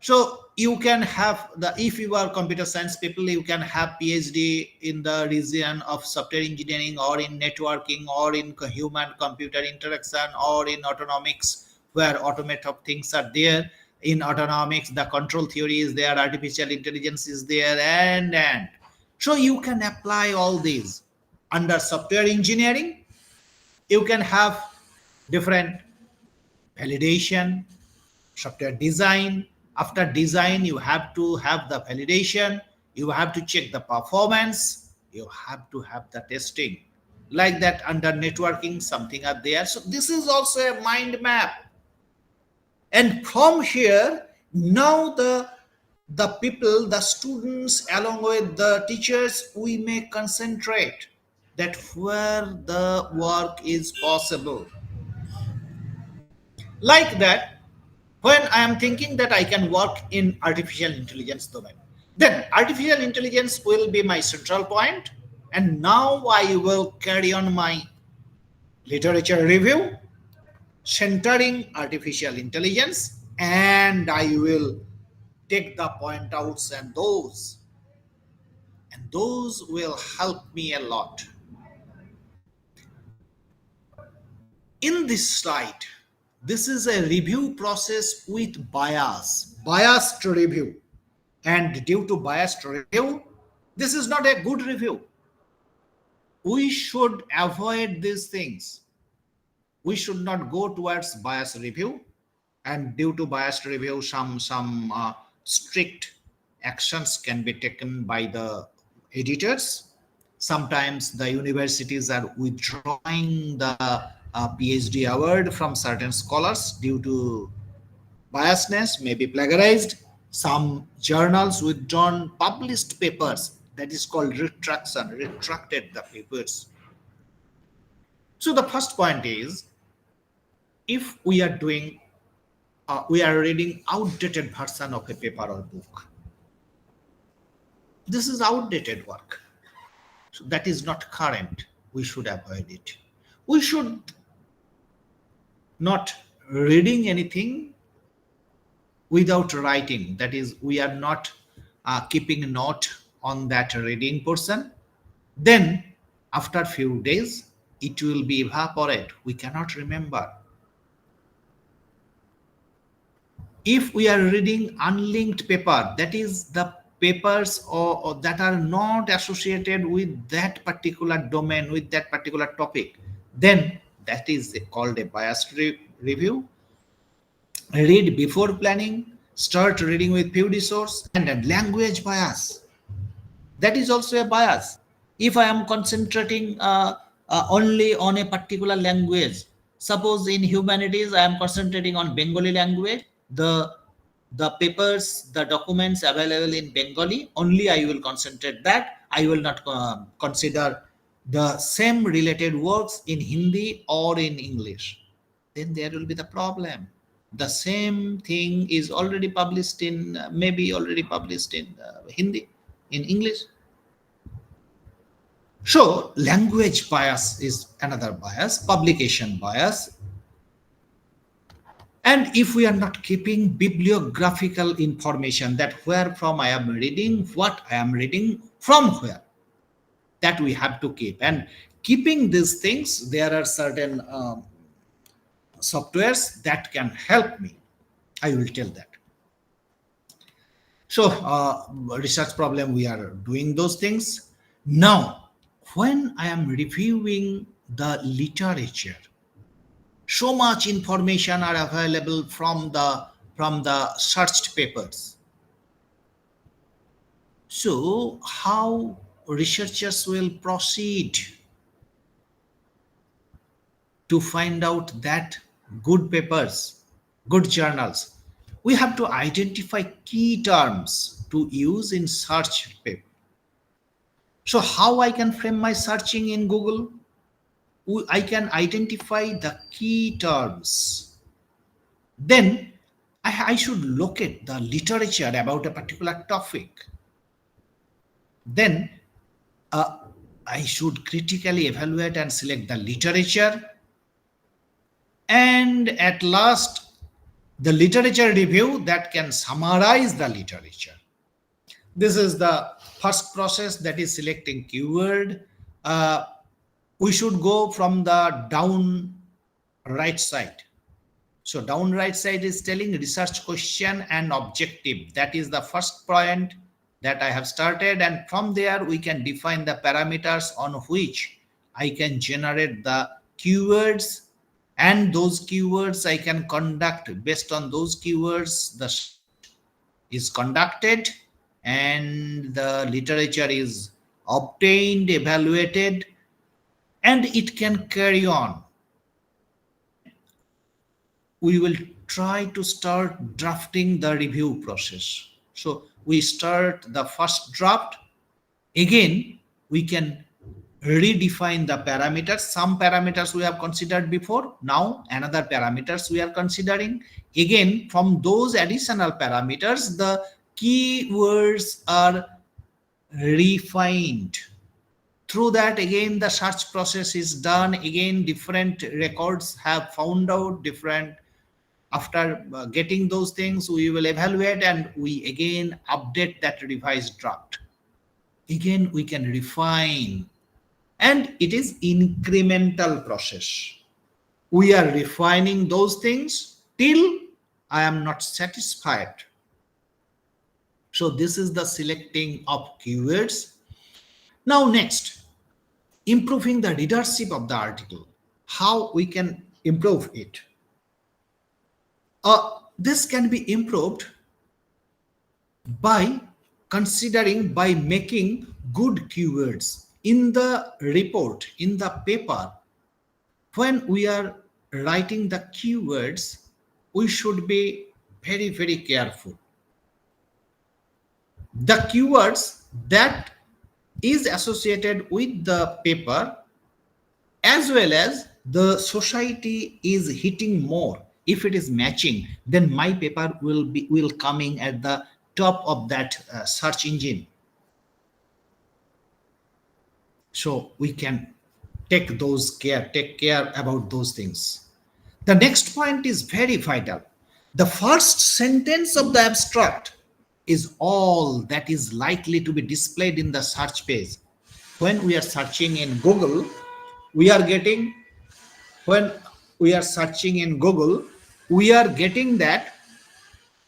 So you can have the, if you are computer science people, you can have PhD in the region of software engineering or in networking or in human computer interaction or in autonomics, where automate of things are there. In autonomics, the control theory is there, artificial intelligence is there, and so you can apply all these. Under software engineering, you can have different validation, software design. After design, you have to have the validation, you have to check the performance, you have to have the testing. Like that, under networking, something are there. So this is also a mind map. And from here, now the people, the students, along with the teachers, we may concentrate that where the work is possible. Like that, when I am thinking that I can work in artificial intelligence domain, then artificial intelligence will be my central point, and now I will carry on my literature review centering artificial intelligence, and I will take the point outs, and those will help me a lot. In this slide, this is a review process with biased review. And due to biased review, this is not a good review. We should avoid these things. We should not go towards biased review. And due to biased review, some strict actions can be taken by the editors. Sometimes the universities are withdrawing the PhD award from certain scholars due to biasness, may be plagiarized. Some journals withdrawn published papers, that is called retraction, retracted the papers. So the first point is, if we are doing we are reading outdated version of a paper or book, this is outdated work, so that is not current, we should avoid it. We should not reading anything without writing, that is, we are not keeping a note on that reading portion. Then after few days it will be evaporate, we cannot remember. If we are reading unlinked paper, that is the papers or that are not associated with that particular domain, with that particular topic, then that is called a biased review. Read before planning, start reading with few resource, and language bias, that is also a bias. If I am concentrating only on a particular language, suppose in humanities I am concentrating on Bengali language, the papers, the documents available in Bengali, only I will concentrate that. I will not consider the same related works in Hindi or in English. Then there will be the problem. The same thing is already published in, maybe already published in Hindi, in English. So language bias is another bias, publication bias. And if we are not keeping bibliographical information, that where from I am reading, what I am reading, from where, that we have to keep. And keeping these things, there are certain softwares that can help me. I will tell that. So research problem, we are doing those things. Now, when I am reviewing the literature, so much information are available from the searched papers. So how researchers will proceed to find out that good papers, good journals? We have to identify key terms to use in search paper. So how I can frame my searching in Google? I can identify the key terms. Then I should locate the literature about a particular topic. Then I should critically evaluate and select the literature. And at last, the literature review that can summarize the literature. This is the first process, that is selecting keyword. We should go from the down right side. So down right side is telling research question and objective. That is the first point that I have started. And from there, we can define the parameters on which I can generate the keywords. And those keywords I can conduct based on those keywords. The is conducted and the literature is obtained, evaluated, and it can carry on. Then we will try to start drafting the review process. So we start the first draft. Again, we can redefine the parameters. Some parameters we have considered before. Now another parameters we are considering. Again, from those additional parameters, the keywords are refined. Through that, again, the search process is done. Again, different records have found out different. After getting those things, we will evaluate and we again update that revised draft. Again, we can refine. And it is incremental process. We are refining those things till I am not satisfied. So this is the selecting of keywords. Now next, improving the readership of the article. How we can improve it? This can be improved by making good keywords. In the report, in the paper, when we are writing the keywords, we should be very, very careful. The keywords that is associated with the paper as well as the society is hitting more. If it is matching, then my paper will coming at the top of that search engine. So we can take care about those things. The next point is very vital. The first sentence of the abstract is all that is likely to be displayed in the search page. When we are searching in Google, we are getting that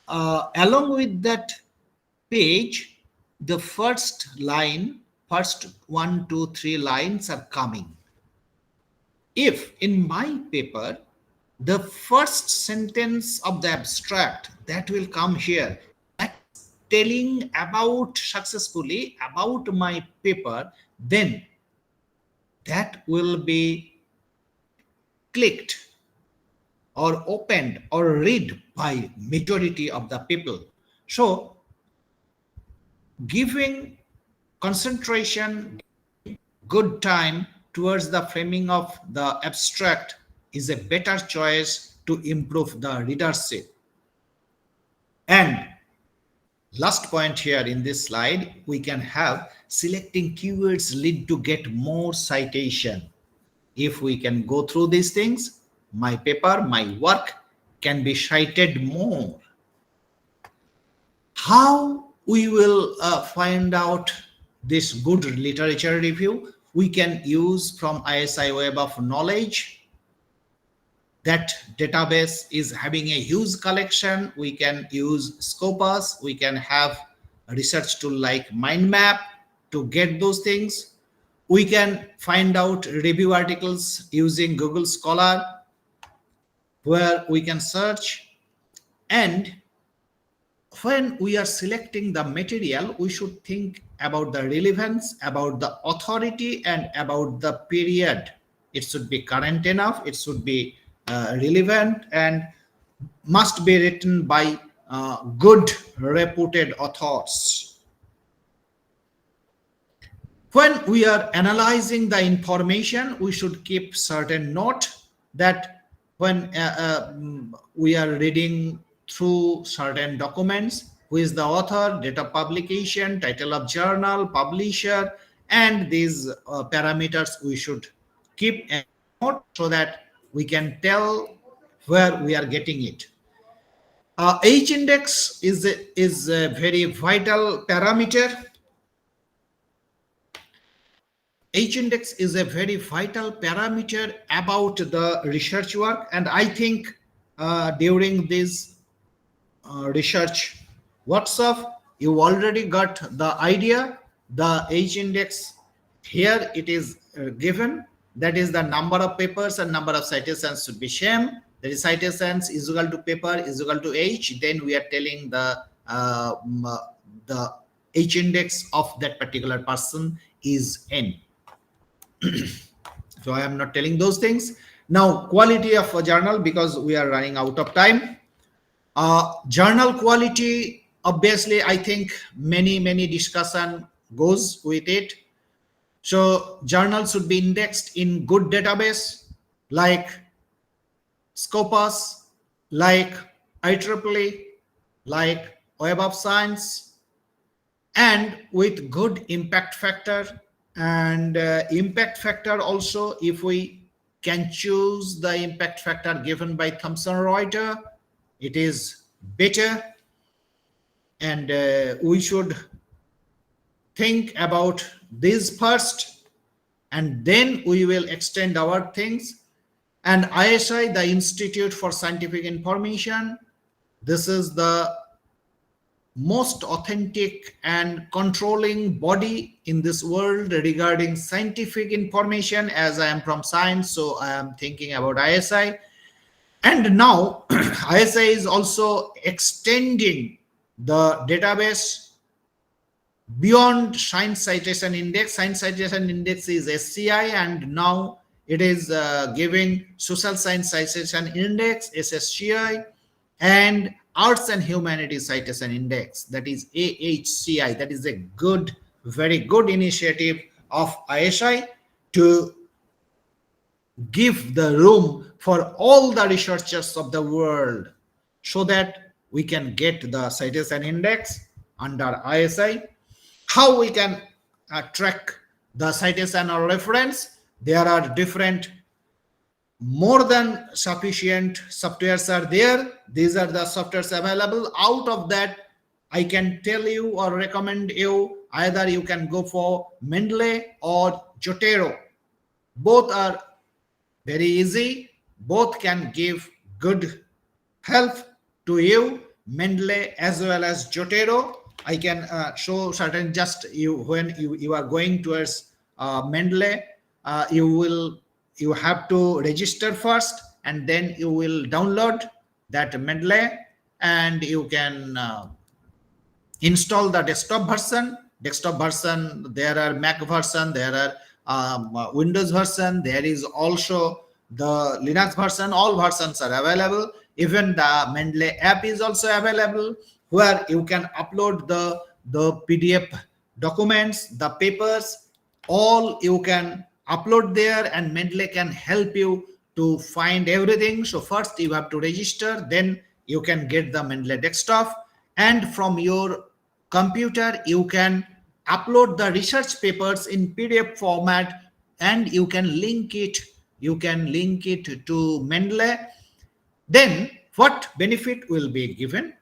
along with that page, the first 1, 2, 3 lines are coming. If in my paper, the first sentence of the abstract that will come here, that's telling successfully about my paper, then that will be clicked or opened or read by majority of the people. So giving concentration, good time towards the framing of the abstract is a better choice to improve the readership. And last point here in this slide, we can have selecting keywords lead to get more citation. If we can go through these things, my paper, my work can be cited more. How we will find out this good literature review. We can use from ISI Web of Knowledge. That database is having a huge collection. We can use Scopus. We can have a research tool like mind map to get those things. We can find out review articles using Google Scholar, where we can search. And when we are selecting the material, we should think about the relevance, about the authority, and about the period. It should be current enough, it should be relevant, and must be written by good reputed authors. When we are analyzing the information, we should keep certain note that when we are reading through certain documents, who is the author, date of publication, title of journal, publisher, and these parameters we should keep a note so that we can tell where we are getting it. H index is a very vital parameter. H index is a very vital parameter about the research work, and I think during this research workshop, you already got the idea. The H index here it is given, that is the number of papers and number of citations should be same. That is citations is equal to paper is equal to H. Then we are telling the H index of that particular person is N. So I am not telling those things. Now, quality of a journal, because we are running out of time. Journal quality, obviously, I think many discussion goes with it. So journals should be indexed in good database like Scopus, like IEEE, like Web of Science, and with good impact factor. And impact factor also, if we can choose the impact factor given by Thomson Reuters, it is better. And we should think about this first, and then we will extend our things. And ISI, the Institute for Scientific Information, this is the most authentic and controlling body in this world regarding scientific information. As I am from science, so I am thinking about ISI. And now ISI is also extending the database beyond Science Citation Index. Science Citation Index is SCI, and now it is giving Social Science Citation Index, SSCI, and Arts and Humanities Citation Index, that is AHCI. That is a good, very good initiative of ISI to give the room for all the researchers of the world so that we can get the citation index under ISI. How we can track the citation or reference? There are different, more than sufficient softwares are there. These are the softwares available. Out of that, I can tell you or recommend you, either you can go for Mendeley or Jotero. Both are very easy. Both can give good help to you, Mendeley as well as Jotero. I can show certain, just you when you are going towards Mendeley, you have to register first, and then you will download that Mendeley, and you can install the desktop version. There are Mac version, there are Windows version, there is also the Linux version. All versions are available. Even the Mendeley app is also available, where you can upload the PDF documents, the papers, all you can upload there, and Mendeley can help you to find everything. So first you have to register, then you can get the Mendeley desktop, and from your computer you can upload the research papers in PDF format, and you can link it to Mendeley. Then what benefit will be given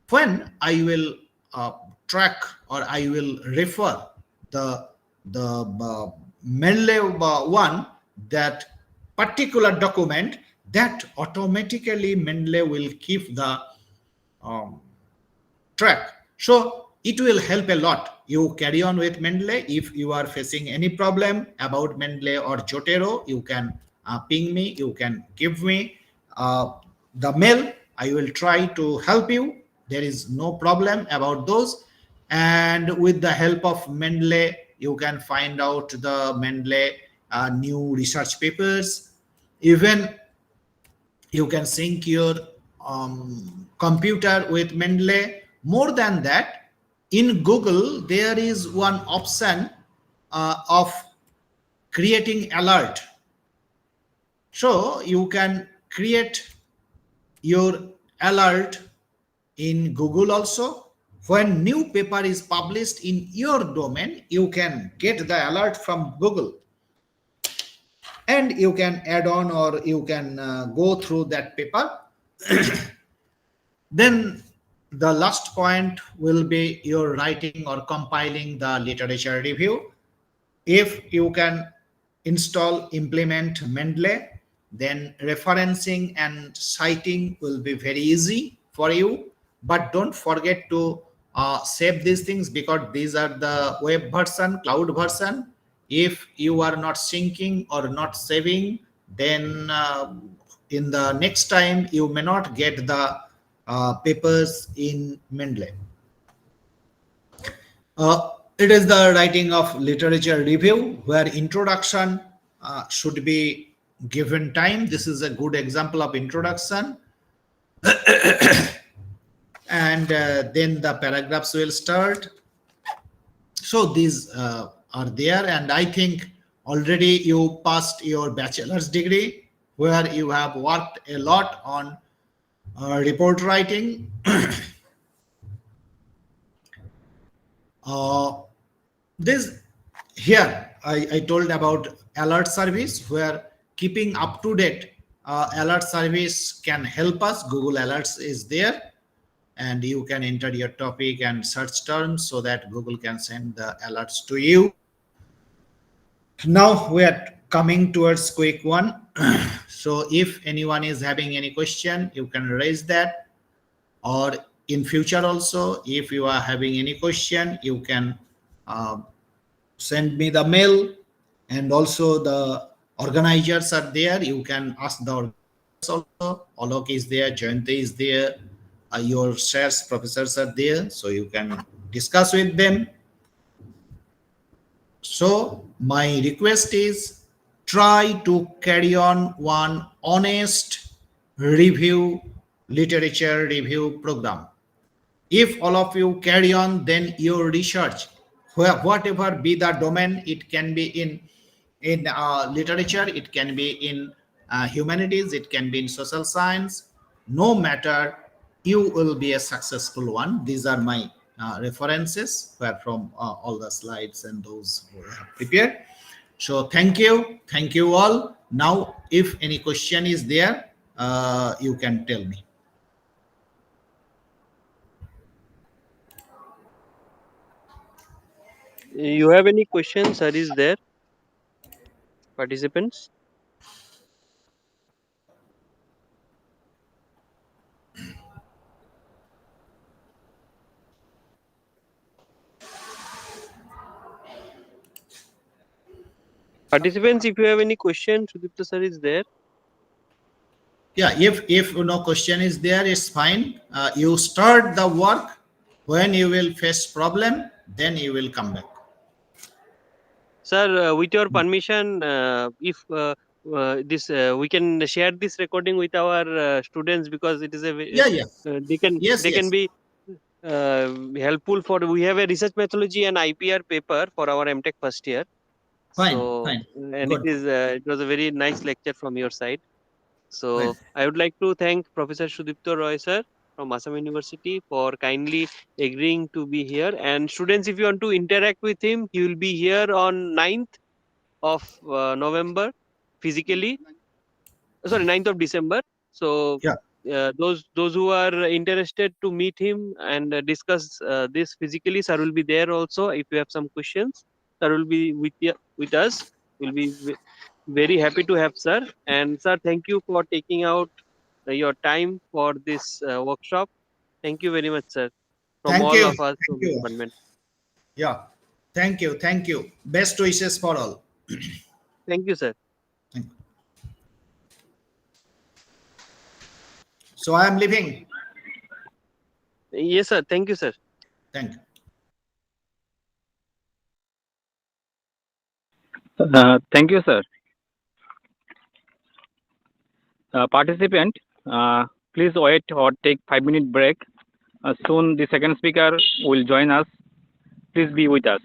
when I will track or I will refer the Mendeley one, that particular document, that automatically Mendeley will keep the um, track. So it will help a lot. You carry on with Mendeley. If you are facing any problem about Mendeley or Jotero, you can ping me. You can give me uh, the mail. I will try to help you. There is no problem about those. And with the help of Mendeley, you can find out the Mendeley new research papers. Even you can sync your computer with Mendeley. More than that, in Google there is one option of creating alert. So you can create your alert in Google also. When new paper is published in your domain, you can get the alert from Google, and you can add on, or you can go through that paper. Then the last point will be your writing or compiling the literature review. If you can install, implement Mendeley, then referencing and citing will be very easy for you. But don't forget to save these things, because these are the web version, cloud version. If you are not syncing or not saving, then in the next time you may not get the papers in Mendeley. It is the writing of literature review, where introduction should be given time. This is a good example of introduction. And then the paragraphs will start. So these are there, and I think already you passed your bachelor's degree, where you have worked a lot on report writing. This here I told about alert service, where keeping up to date alert service can help us. Google Alerts is there, and you can enter your topic and search terms so that Google can send the alerts to you. Now we are coming towards quick one. So if anyone is having any question, you can raise that, or in future also, if you are having any question, you can send me the mail. And also the organizers are there. You can ask the organizers also. Alok is there, Jayanti is there, your shares professors are there, so you can discuss with them. So my request is, try to carry on one honest review, literature review program. If all of you carry on, then your research, whatever be the domain, it can be in literature, it can be in humanities, it can be in social science, no matter, you will be a successful one. These are my references, where from all the slides and those who have prepared. So thank you all. Now if any question is there, you can tell me. You have any questions, sir? Is there participants? Participants, if you have any question, Sudipta sir is there. Yeah, if no question is there, it's fine. You start the work. When you will face problem, then you will come back. Sir, with your permission, if this we can share this recording with our students, because it is a Yeah. Yes, they can yes. be helpful for. We have a research methodology and IPR paper for our MTech first year. So Fine. and Good. it was a very nice lecture from your side. Well, So I would like to thank Professor Sudipta Roy sir from Assam University for kindly agreeing to be here. And students, if you want to interact with him, he will be here on 9th of November physically. Sorry, 9th of December. So yeah. those who are interested to meet him and discuss this physically, sir will be there also if you have some questions. sir will be with us. We'll be very happy to have sir. And sir, thank you for taking out your time for this workshop. Thank you very much, sir, from Thank all you. of us Thank from the you. department. Yeah. Thank you. Thank you. Best wishes for all. Thank you, sir. Thank you. So I am leaving. Yes, sir. Thank you, sir. Thank you. Thank you, sir. Participant, please wait or take 5-minute break. Soon the second speaker will join us. Please be with us.